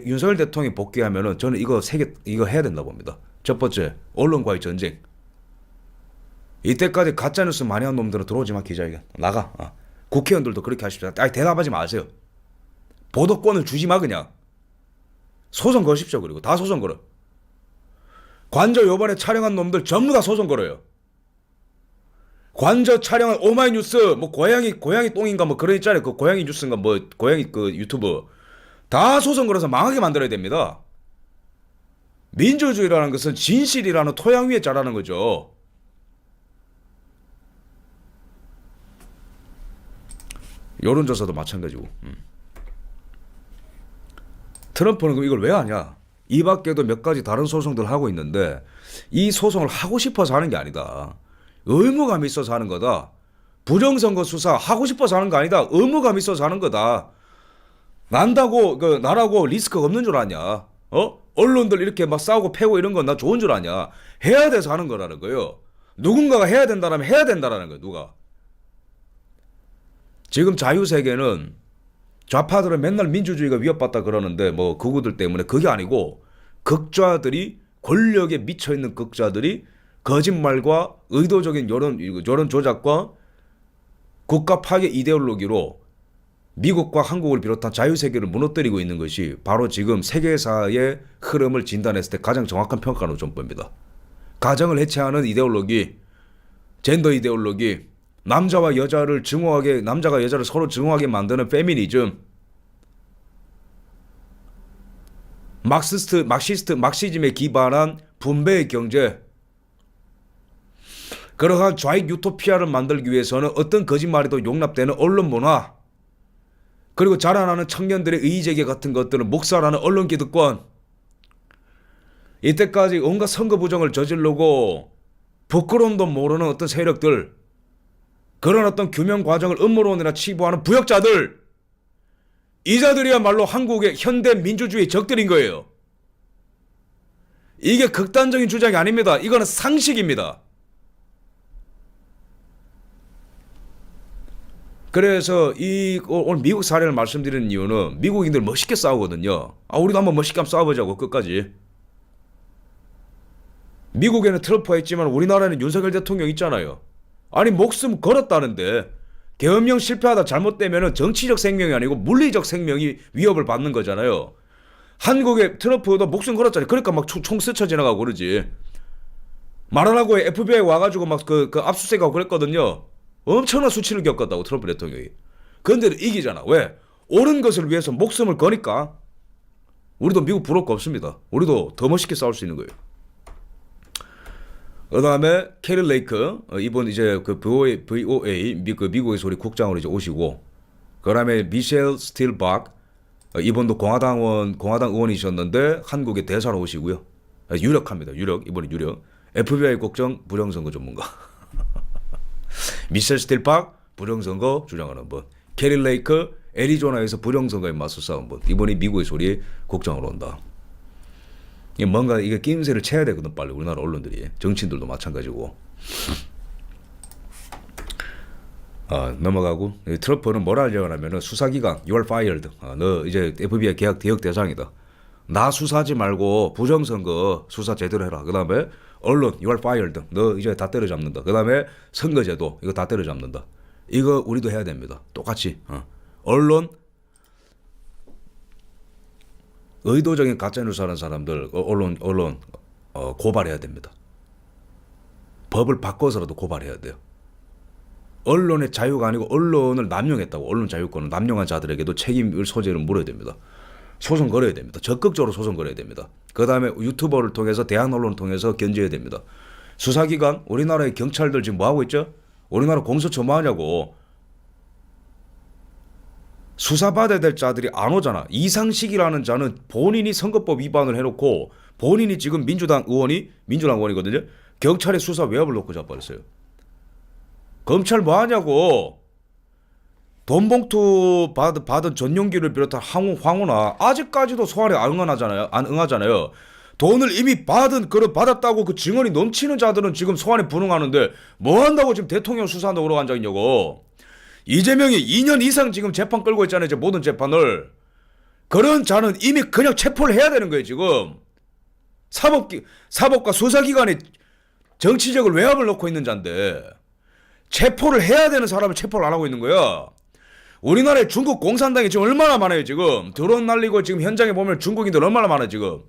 Speaker 1: 윤석열 대통령이 복귀하면은 저는 이거 해야 된다 봅니다. 첫 번째, 언론과의 전쟁. 이때까지 가짜뉴스 많이 한 놈들은 들어오지 마, 기자회견. 나가. 국회의원들도 그렇게 하십시오. 대답하지 마세요. 보도권을 주지 마, 그냥. 소송 거십시오, 그리고. 다 소송 걸어. 관저 요번에 촬영한 놈들 전부 다 소송 걸어요. 관저 촬영한 오마이뉴스, 뭐 고양이 똥인가 뭐 그런 있잖아요. 그 고양이 뉴스인가 뭐 고양이 그 유튜브. 다 소송 걸어서 망하게 만들어야 됩니다. 민주주의라는 것은 진실이라는 토양 위에 자라는 거죠. 여론조사도 마찬가지고. 트럼프는 그럼 이걸 왜 하냐? 이 밖에도 몇 가지 다른 소송들 하고 있는데 이 소송을 하고 싶어서 하는 게 아니다. 의무감이 있어서 하는 거다. 부정선거 수사 하고 싶어서 하는 거 아니다. 의무감이 있어서 하는 거다. 나라고 리스크가 없는 줄 아냐? 언론들 이렇게 막 싸우고 패고 이런 건 나 좋은 줄 아냐? 해야 돼서 하는 거라는 거예요. 누군가가 해야 된다라면 해야 된다라는 거예요. 누가? 지금 자유세계는 좌파들은 맨날 민주주의가 위협받다 그러는데 뭐 그구들 때문에 그게 아니고 극좌들이 권력에 미쳐있는 극좌들이 거짓말과 의도적인 여론 조작과 국가 파괴 이데올로기로 미국과 한국을 비롯한 자유세계를 무너뜨리고 있는 것이 바로 지금 세계사의 흐름을 진단했을 때 가장 정확한 평가로 좀 봅니다. 가정을 해체하는 이데올로기, 젠더 이데올로기, 남자와 여자를 증오하게, 남자가 여자를 서로 증오하게 만드는 페미니즘, 막시즘에 기반한 분배의 경제, 그러한 좌익 유토피아를 만들기 위해서는 어떤 거짓말에도 용납되는 언론 문화, 그리고 자라나는 청년들의 의의제기 같은 것들을 묵살하는 언론 기득권, 이때까지 온갖 선거 부정을 저지르고 부끄러움도 모르는 어떤 세력들, 그런 어떤 규명 과정을 음모론이나 치부하는 부역자들, 이자들이야말로 한국의 현대 민주주의 적들인 거예요. 이게 극단적인 주장이 아닙니다. 이거는 상식입니다. 그래서 오늘 미국 사례를 말씀드리는 이유는 미국인들 멋있게 싸우거든요. 우리도 한번 멋있게 한번 싸워보자고 끝까지. 미국에는 트럼프가 있지만 우리나라에는 윤석열 대통령 있잖아요. 아니 목숨 걸었다는데 계엄령 실패하다 잘못되면 정치적 생명이 아니고 물리적 생명이 위협을 받는 거잖아요. 한국의 트럼프도 목숨 걸었잖아요. 그러니까 막 총 스쳐 지나가고 그러지. 말 안 하고 FBI 와가지고 막 그 압수수색하고 그랬거든요. 엄청난 수치를 겪었다고 트럼프 대통령이. 그런데 이기잖아. 왜? 옳은 것을 위해서 목숨을 거니까. 우리도 미국 부러울 거 없습니다. 우리도 더 멋있게 싸울 수 있는 거예요. 그 다음에 캐리 레이크, 이번 이제 그 VOA, 미국에서 우리 국장으로 이제 오시고, 그 다음에 미셸 스틸박, 이번도 공화당 의원이셨는데 한국의 대사로 오시고요. 유력합니다. 이번에 유력. FBI 국정 부정선거 전문가. 미셸 스틸박 부정선거 주장하는 분, 캐리 레이크 애리조나에서 부정선거에 맞서 싸운 분, 이번에 미국에서 우리 국장으로 온다. 뭔가 이게 낌새를 채야 되거든 빨리 우리나라 언론들이, 정치인들도 마찬가지고. 넘어가고, 트럼프는 뭐라 하냐면은 수사기관 you are fired. 너 이제 FBI 개혁 대상이다. 나 수사하지 말고 부정선거 수사 제대로 해라. 그 다음에 언론 you are fired. 너 이제 다 때려잡는다. 그 다음에 선거제도 이거 다 때려잡는다. 이거 우리도 해야 됩니다. 똑같이. 언론 의도적인 가짜뉴스 하는 사람들 언론 고발해야 됩니다. 법을 바꿔서라도 고발해야 돼요. 언론의 자유가 아니고 언론을 남용했다고, 언론 자유권을 남용한 자들에게도 책임을 소재를 물어야 됩니다. 소송 걸어야 됩니다. 적극적으로 소송 걸어야 됩니다. 그 다음에 유튜버를 통해서, 대한 언론을 통해서 견제해야 됩니다. 수사기관, 우리나라의 경찰들 지금 뭐 하고 있죠? 우리나라 공수처 뭐 하냐고. 수사받아야 될 자들이 안 오잖아. 이상식이라는 자는 본인이 선거법 위반을 해놓고, 본인이 지금 민주당 의원이거든요. 경찰의 수사 외압을 놓고 잡아버렸어요. 검찰 뭐 하냐고. 돈 봉투 받은 전용기를 비롯한 황후나 아직까지도 소환에 안 응하잖아요. 돈을 이미 받았다고 그 증언이 넘치는 자들은 지금 소환에 불응하는데 뭐 한다고 지금 대통령 수사한다고 그러고 앉아있냐고. 이재명이 2년 이상 지금 재판 끌고 있잖아요. 이제 모든 재판을. 그런 자는 이미 그냥 체포를 해야 되는 거예요. 지금 사법과 수사기관이 정치적을 외압을 놓고 있는 자인데 체포를 해야 되는 사람을 체포를 안 하고 있는 거야. 우리나라에 중국 공산당이 지금 얼마나 많아요. 지금 드론 날리고 지금 현장에 보면 중국인들 얼마나 많아. 지금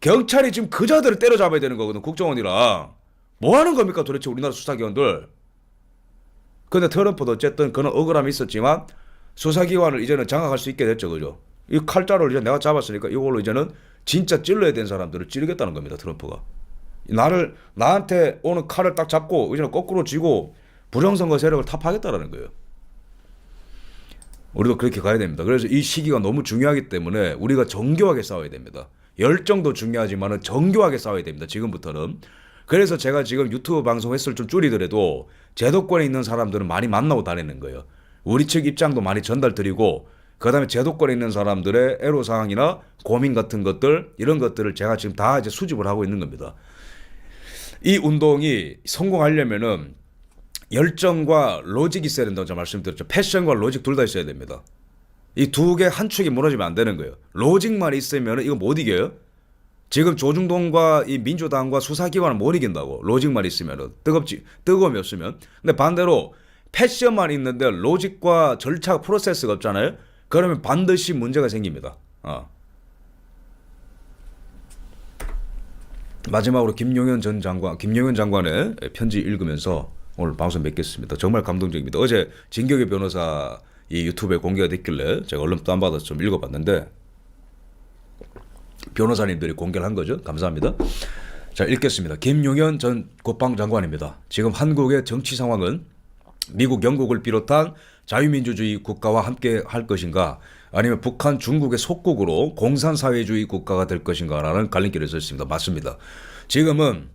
Speaker 1: 경찰이 지금 그 자들을 때려잡아야 되는 거거든. 국정원이랑. 뭐 하는 겁니까 도대체 우리나라 수사기관들. 근데 트럼프도 어쨌든 그런 억울함이 있었지만 수사기관을 이제는 장악할 수 있게 됐죠. 그죠? 이 칼자루를 이제 내가 잡았으니까 이걸로 이제는 진짜 찔러야 되는 사람들을 찌르겠다는 겁니다. 트럼프가. 나한테 오는 칼을 딱 잡고 이제는 거꾸로 쥐고 부정선거 세력을 타파하겠다라는 거예요. 우리도 그렇게 가야 됩니다. 그래서 이 시기가 너무 중요하기 때문에 우리가 정교하게 싸워야 됩니다. 열정도 중요하지만 정교하게 싸워야 됩니다. 지금부터는. 그래서 제가 지금 유튜브 방송 횟수를 좀 줄이더라도 제도권에 있는 사람들은 많이 만나고 다니는 거예요. 우리 측 입장도 많이 전달드리고, 그 다음에 제도권에 있는 사람들의 애로사항이나 고민 같은 것들, 이런 것들을 제가 지금 다 이제 수집을 하고 있는 겁니다. 이 운동이 성공하려면은 열정과 로직이 있어야 된다고 제가 말씀드렸죠. 패션과 로직 둘 다 있어야 됩니다. 이 두 개 한 축이 무너지면 안 되는 거예요. 로직만 있으면 이거 못 이겨요. 지금 조중동과 이 민주당과 수사기관은 못 이긴다고. 로직만 있으면 뜨거움이 없으면. 근데 반대로 패션만 있는데 로직과 절차 프로세스가 없잖아요. 그러면 반드시 문제가 생깁니다. 마지막으로 김용현 장관의 편지 읽으면서 오늘 방송 맺겠습니다. 정말 감동적입니다. 어제 진격의 변호사 이 유튜브에 공개가 됐길래 제가 얼른 다운받아서 좀 읽어봤는데 변호사님들이 공개를 한 거죠. 감사합니다. 자, 읽겠습니다. 김용현 전 국방장관입니다. 지금 한국의 정치 상황은 미국, 영국을 비롯한 자유민주주의 국가와 함께 할 것인가 아니면 북한, 중국의 속국으로 공산사회주의 국가가 될 것인가라는 갈림길에 서 있습니다. 맞습니다. 지금은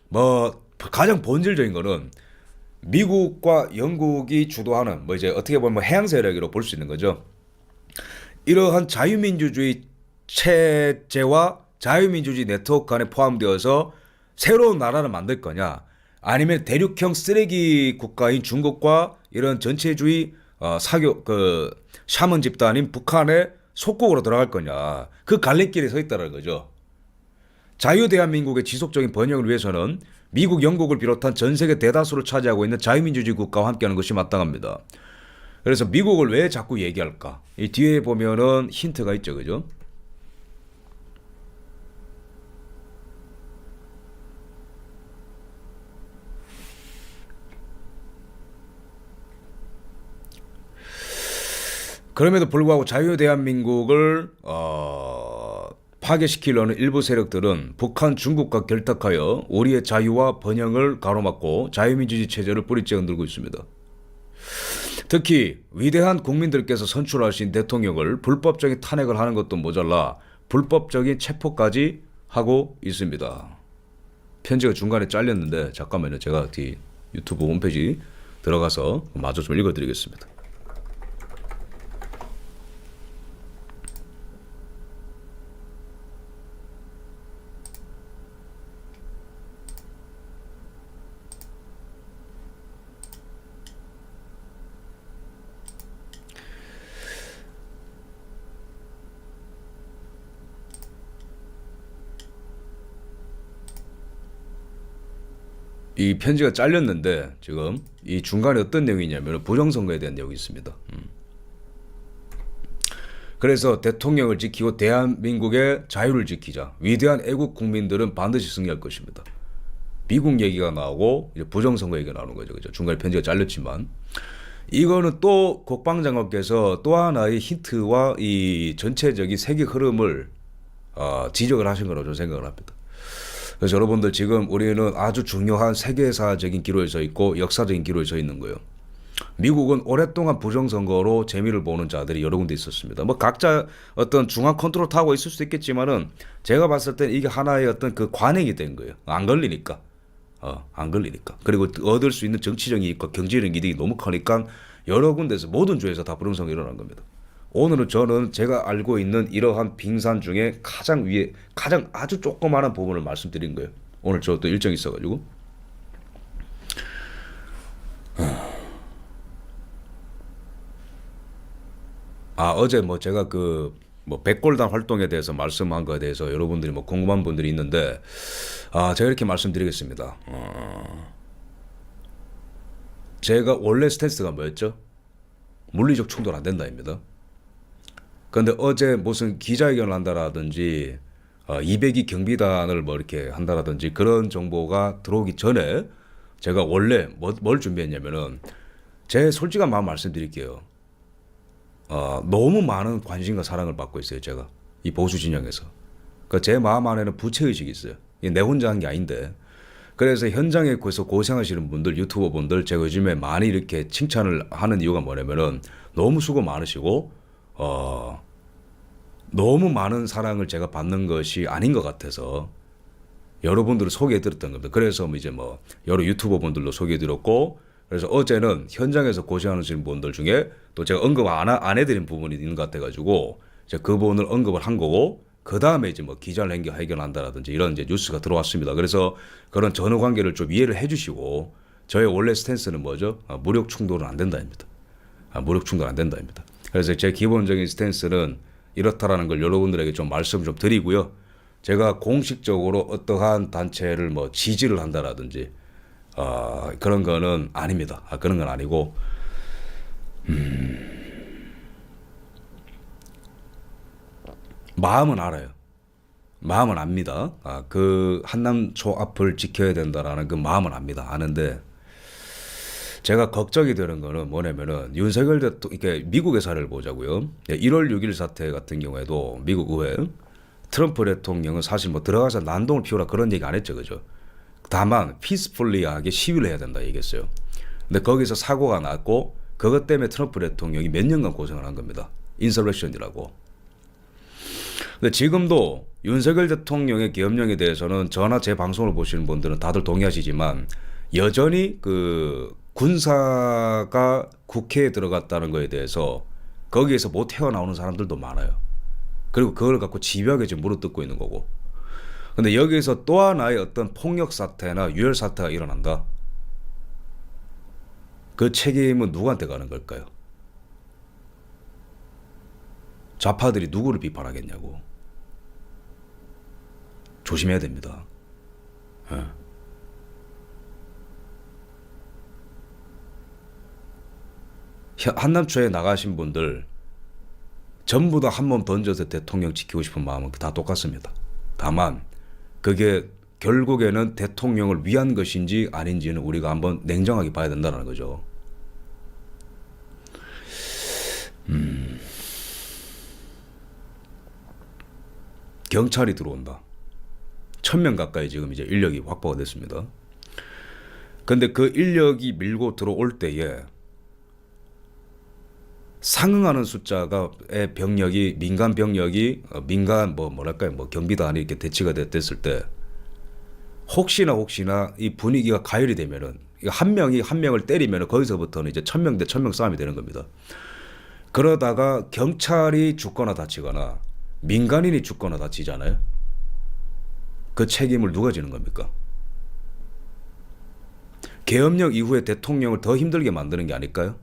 Speaker 1: 뭐 가장 본질적인 거는 미국과 영국이 주도하는 뭐 이제 어떻게 보면 뭐 해양 세력이라고 볼 수 있는 거죠. 이러한 자유민주주의 체제와 자유민주주의 네트워크 간에 포함되어서 새로운 나라를 만들 거냐 아니면 대륙형 쓰레기 국가인 중국과 이런 전체주의 사교 샤먼 집단인 북한의 속국으로 들어갈 거냐 그 갈림길에 서 있다는 거죠. 자유대한민국의 지속적인 번영을 위해서는 미국, 영국을 비롯한 전 세계 대다수를 차지하고 있는 자유민주주의 국가와 함께하는 것이 마땅합니다. 그래서 미국을 왜 자꾸 얘기할까? 이 뒤에 보면은 힌트가 있죠, 그죠? 그럼에도 불구하고 자유대한민국을 파괴시키려는 일부 세력들은 북한, 중국과 결탁하여 우리의 자유와 번영을 가로막고 자유민주주의 체제를 뿌리째 흔들고 있습니다. 특히 위대한 국민들께서 선출하신 대통령을 불법적인 탄핵을 하는 것도 모자라 불법적인 체포까지 하고 있습니다. 편지가 중간에 잘렸는데 잠깐만요. 제가 뒤 유튜브 홈페이지 들어가서 마저 좀 읽어드리겠습니다. 이 편지가 잘렸는데 지금 이 중간에 어떤 내용이냐면 부정선거에 대한 내용이 있습니다. 그래서 대통령을 지키고 대한민국의 자유를 지키자. 위대한 애국 국민들은 반드시 승리할 것입니다. 미국 얘기가 나오고 이제 부정선거 얘기가 나오는 거죠. 그죠? 중간에 편지가 잘렸지만 이거는 또 국방장관께서 또 하나의 힌트와 이 전체적인 세계 흐름을 지적을 하신 거라고 저는 생각을 합니다. 그래서 여러분들 지금 우리는 아주 중요한 세계사적인 기로에 서 있고 역사적인 기로에 서 있는 거예요. 미국은 오랫동안 부정선거로 재미를 보는 자들이 여러 군데 있었습니다. 뭐 각자 어떤 중앙 컨트롤 타고 있을 수도 있겠지만은 제가 봤을 때 이게 하나의 어떤 그 관행이 된 거예요. 안 걸리니까. 안 걸리니까. 그리고 얻을 수 있는 정치적인 이익과 경제적인 이득이 너무 크니까 여러 군데서 모든 주에서 다 부정선거가 일어난 겁니다. 오늘은 저는 제가 알고 있는 이러한 빙산 중에 가장 위에 가장 아주 조그마한 부분을 말씀드린 거예요. 오늘 저 또 일정이 있어가지고. 어제 뭐 제가 그 뭐 백골단 활동에 대해서 말씀한 거에 대해서 여러분들이 뭐 궁금한 분들이 있는데 제가 이렇게 말씀드리겠습니다. 제가 원래 스탠스가 뭐였죠? 물리적 충돌 안 된다입니다. 그런데 어제 무슨 기자회견을 한다라든지 200기 경비단을 뭐 이렇게 한다라든지 그런 정보가 들어오기 전에 제가 원래 뭘 준비했냐면은 제 솔직한 마음 말씀드릴게요. 너무 많은 관심과 사랑을 받고 있어요. 제가 이 보수 진영에서. 그러니까 제 마음 안에는 부채의식이 있어요. 이게 내 혼자 한 게 아닌데. 그래서 현장에 서 고생하시는 분들, 유튜버 분들 제가 요즘에 많이 이렇게 칭찬을 하는 이유가 뭐냐면은 너무 수고 많으시고 너무 많은 사랑을 제가 받는 것이 아닌 것 같아서 여러분들을 소개해드렸던 겁니다. 그래서 이제 뭐 여러 유튜버 분들도 소개해드렸고, 그래서 어제는 현장에서 고생하시는 분들 중에 또 제가 언급 안 해드린 부분이 있는 것 같아가지고 이제 그 부분을 언급을 한 거고, 그 다음에 이제 뭐 기자를 해견한다라든지 이런 이제 뉴스가 들어왔습니다. 그래서 그런 전후 관계를 좀 이해를 해주시고, 저의 원래 스탠스는 뭐죠? 무력 충돌은 안 된다입니다. 무력 충돌 안 된다입니다. 그래서 제 기본적인 스탠스는 이렇다라는 걸 여러분들에게 좀 말씀 좀 드리고요. 제가 공식적으로 어떠한 단체를 뭐 지지를 한다라든지 그런 거는 아닙니다. 그런 건 아니고 마음은 알아요. 마음은 압니다. 그 한남초 앞을 지켜야 된다라는 그 마음은 압니다. 아는데 제가 걱정이 되는 거는 뭐냐면은 윤석열 대통령, 이렇게 미국의 사례를 보자고요. 1월 6일 사태 같은 경우에도 미국 의회 트럼프 대통령은 사실 뭐 들어가서 난동을 피우라 그런 얘기 안 했죠, 그죠? 다만 피스풀리하게 시위를 해야 된다 얘기했어요. 근데 거기서 사고가 났고 그것 때문에 트럼프 대통령이 몇 년간 고생을 한 겁니다. 인서렉션이라고. 근데 지금도 윤석열 대통령의 계엄령에 대해서는 저나 제 방송을 보시는 분들은 다들 동의하시지만 여전히 그 군사가 국회에 들어갔다는 거에 대해서 거기에서 못 헤어나오는 사람들도 많아요. 그리고 그걸 갖고 집요하게 지금 물어뜯고 있는 거고. 근데 여기에서 또 하나의 어떤 폭력 사태나 유혈 사태가 일어난다. 그 책임은 누구한테 가는 걸까요? 좌파들이 누구를 비판하겠냐고. 조심해야 됩니다. 예. 한남초에 나가신 분들 전부 다 한 몸 던져서 대통령 지키고 싶은 마음은 다 똑같습니다. 다만 그게 결국에는 대통령을 위한 것인지 아닌지는 우리가 한번 냉정하게 봐야 된다는 거죠. 경찰이 들어온다. 1000명 가까이 지금 이제 인력이 확보가 됐습니다. 근데 그 인력이 밀고 들어올 때에 상응하는 숫자가의 병력이 민간 병력이 민간 뭐랄까요 경비단이 이렇게 대치가 됐을 때 혹시나 이 분위기가 가열이 되면은 한 명이 한 명을 때리면은 거기서부터는 이제 1000명 대 1000명 싸움이 되는 겁니다. 그러다가 경찰이 죽거나 다치거나 민간인이 죽거나 다치잖아요. 그 책임을 누가 지는 겁니까? 계엄령 이후에 대통령을 더 힘들게 만드는 게 아닐까요?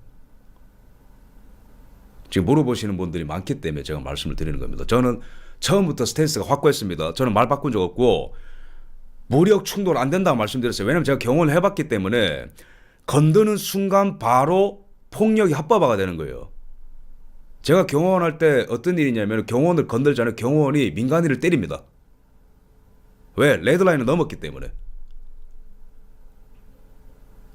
Speaker 1: 지금 물어보시는 분들이 많기 때문에 제가 말씀을 드리는 겁니다. 저는 처음부터 스탠스가 확고했습니다. 저는 말 바꾼 적 없고 무력 충돌 안 된다고 말씀드렸어요. 왜냐하면 제가 경험을 해봤기 때문에 건드는 순간 바로 폭력이 합법화가 되는 거예요. 제가 경호원할 때 어떤 일이냐면 경호원을 건들잖아요. 경호원이 민간인을 때립니다. 왜? 레드라인을 넘었기 때문에.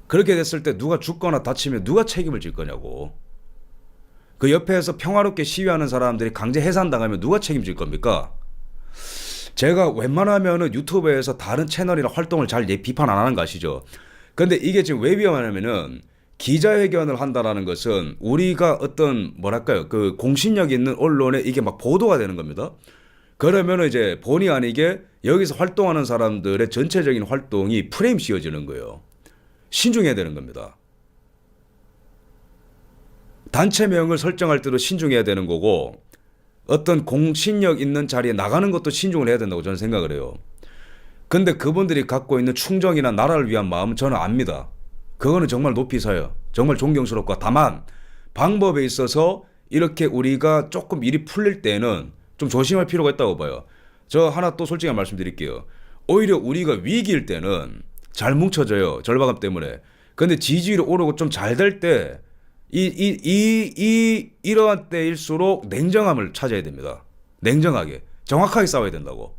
Speaker 1: 그렇게 됐을 때 누가 죽거나 다치면 누가 책임을 질 거냐고. 그 옆에서 평화롭게 시위하는 사람들이 강제 해산당하면 누가 책임질 겁니까? 제가 웬만하면은 유튜브에서 다른 채널이나 활동을 잘 비판 안 하는 거 아시죠? 근데 이게 지금 왜 위험하냐면은 기자회견을 한다라는 것은 우리가 어떤 뭐랄까요 그 공신력 있는 언론에 이게 막 보도가 되는 겁니다. 그러면은 이제 본의 아니게 여기서 활동하는 사람들의 전체적인 활동이 프레임 씌워지는 거예요. 신중해야 되는 겁니다. 단체명을 설정할 때도 신중해야 되는 거고 어떤 공신력 있는 자리에 나가는 것도 신중을 해야 된다고 저는 생각을 해요. 근데 그분들이 갖고 있는 충정이나 나라를 위한 마음은 저는 압니다. 그거는 정말 높이 서요. 정말 존경스럽고 다만 방법에 있어서 이렇게 우리가 조금 일이 풀릴 때는 좀 조심할 필요가 있다고 봐요. 저 하나 또 솔직히 말씀드릴게요. 오히려 우리가 위기일 때는 잘 뭉쳐져요. 절박함 때문에. 근데 지지율이 오르고 좀 잘 될 때 이러한 때일수록 냉정함을 찾아야 됩니다. 냉정하게. 정확하게 싸워야 된다고.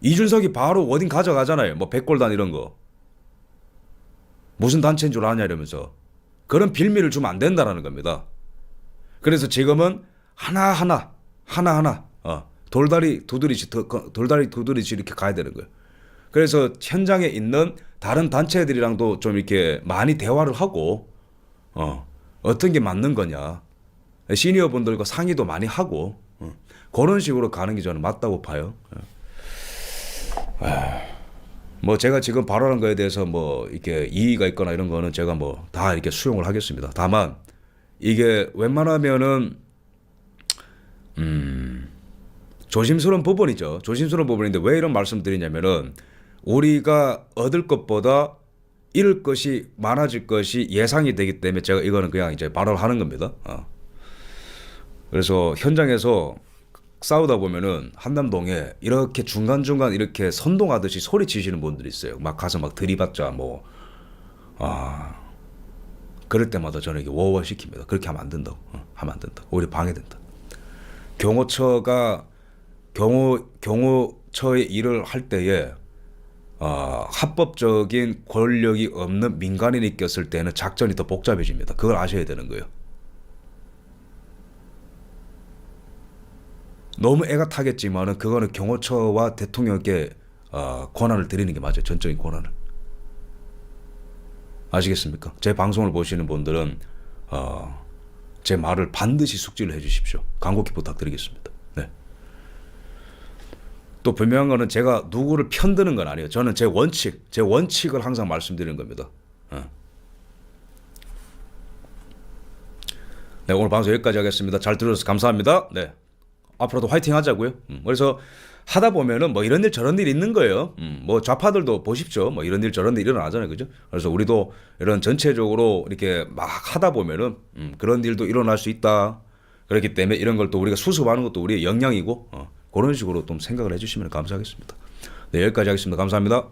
Speaker 1: 이준석이 바로 워딩 가져가잖아요. 뭐 백골단 이런 거. 무슨 단체인 줄 아냐 이러면서. 그런 빌미를 주면 안 된다라는 겁니다. 그래서 지금은 하나하나 돌다리 두드리지 이렇게 가야 되는 거예요. 그래서 현장에 있는 다른 단체들이랑도 좀 이렇게 많이 대화를 하고 어떤 게 맞는 거냐 시니어 분들과 상의도 많이 하고 그런 식으로 가는 게 저는 맞다고 봐요. 뭐 제가 지금 발언한 거에 대해서 뭐 이렇게 이의가 있거나 이런 거는 제가 뭐 다 이렇게 수용을 하겠습니다. 다만 이게 웬만하면은 조심스러운 부분이죠. 조심스러운 부분인데 왜 이런 말씀 드리냐면은 우리가 얻을 것보다 잃을 것이 많아질 것이 예상이 되기 때문에 제가 이거는 그냥 이제 발언하는 겁니다. 그래서 현장에서 싸우다 보면은 한남동에 이렇게 중간중간 이렇게 선동하듯이 소리치시는 분들이 있어요. 막 가서 막 들이받자 뭐 그럴 때마다 저는 이게 워워 시킵니다. 그렇게 하면 안 된다고. 하면 안 된다. 오히려 방해된다. 경호처의 일을 할 때에 합법적인 권력이 없는 민간인이 꼈을 때는 작전이 더 복잡해집니다. 그걸 아셔야 되는 거예요. 너무 애가 타겠지만은 그거는 경호처와 대통령께 권한을 드리는 게 맞아요. 전적인 권한을. 아시겠습니까? 제 방송을 보시는 분들은 제 말을 반드시 숙지를 해주십시오. 간곡히 부탁드리겠습니다. 네. 또 분명한 거는 제가 누구를 편드는 건 아니에요. 저는 제 원칙을 항상 말씀드리는 겁니다. 네, 오늘 방송 여기까지 하겠습니다. 잘 들어주셔서 감사합니다. 네. 앞으로도 화이팅 하자고요. 그래서 하다 보면은 뭐 이런 일 저런 일 있는 거예요. 뭐 좌파들도 보십시오. 뭐 이런 일 저런 일 일어나잖아요. 그죠? 그래서 우리도 이런 전체적으로 이렇게 막 하다 보면은 그런 일도 일어날 수 있다. 그렇기 때문에 이런 걸 또 우리가 수습하는 것도 우리의 역량이고 그런 식으로 좀 생각을 해주시면 감사하겠습니다. 네, 여기까지 하겠습니다. 감사합니다.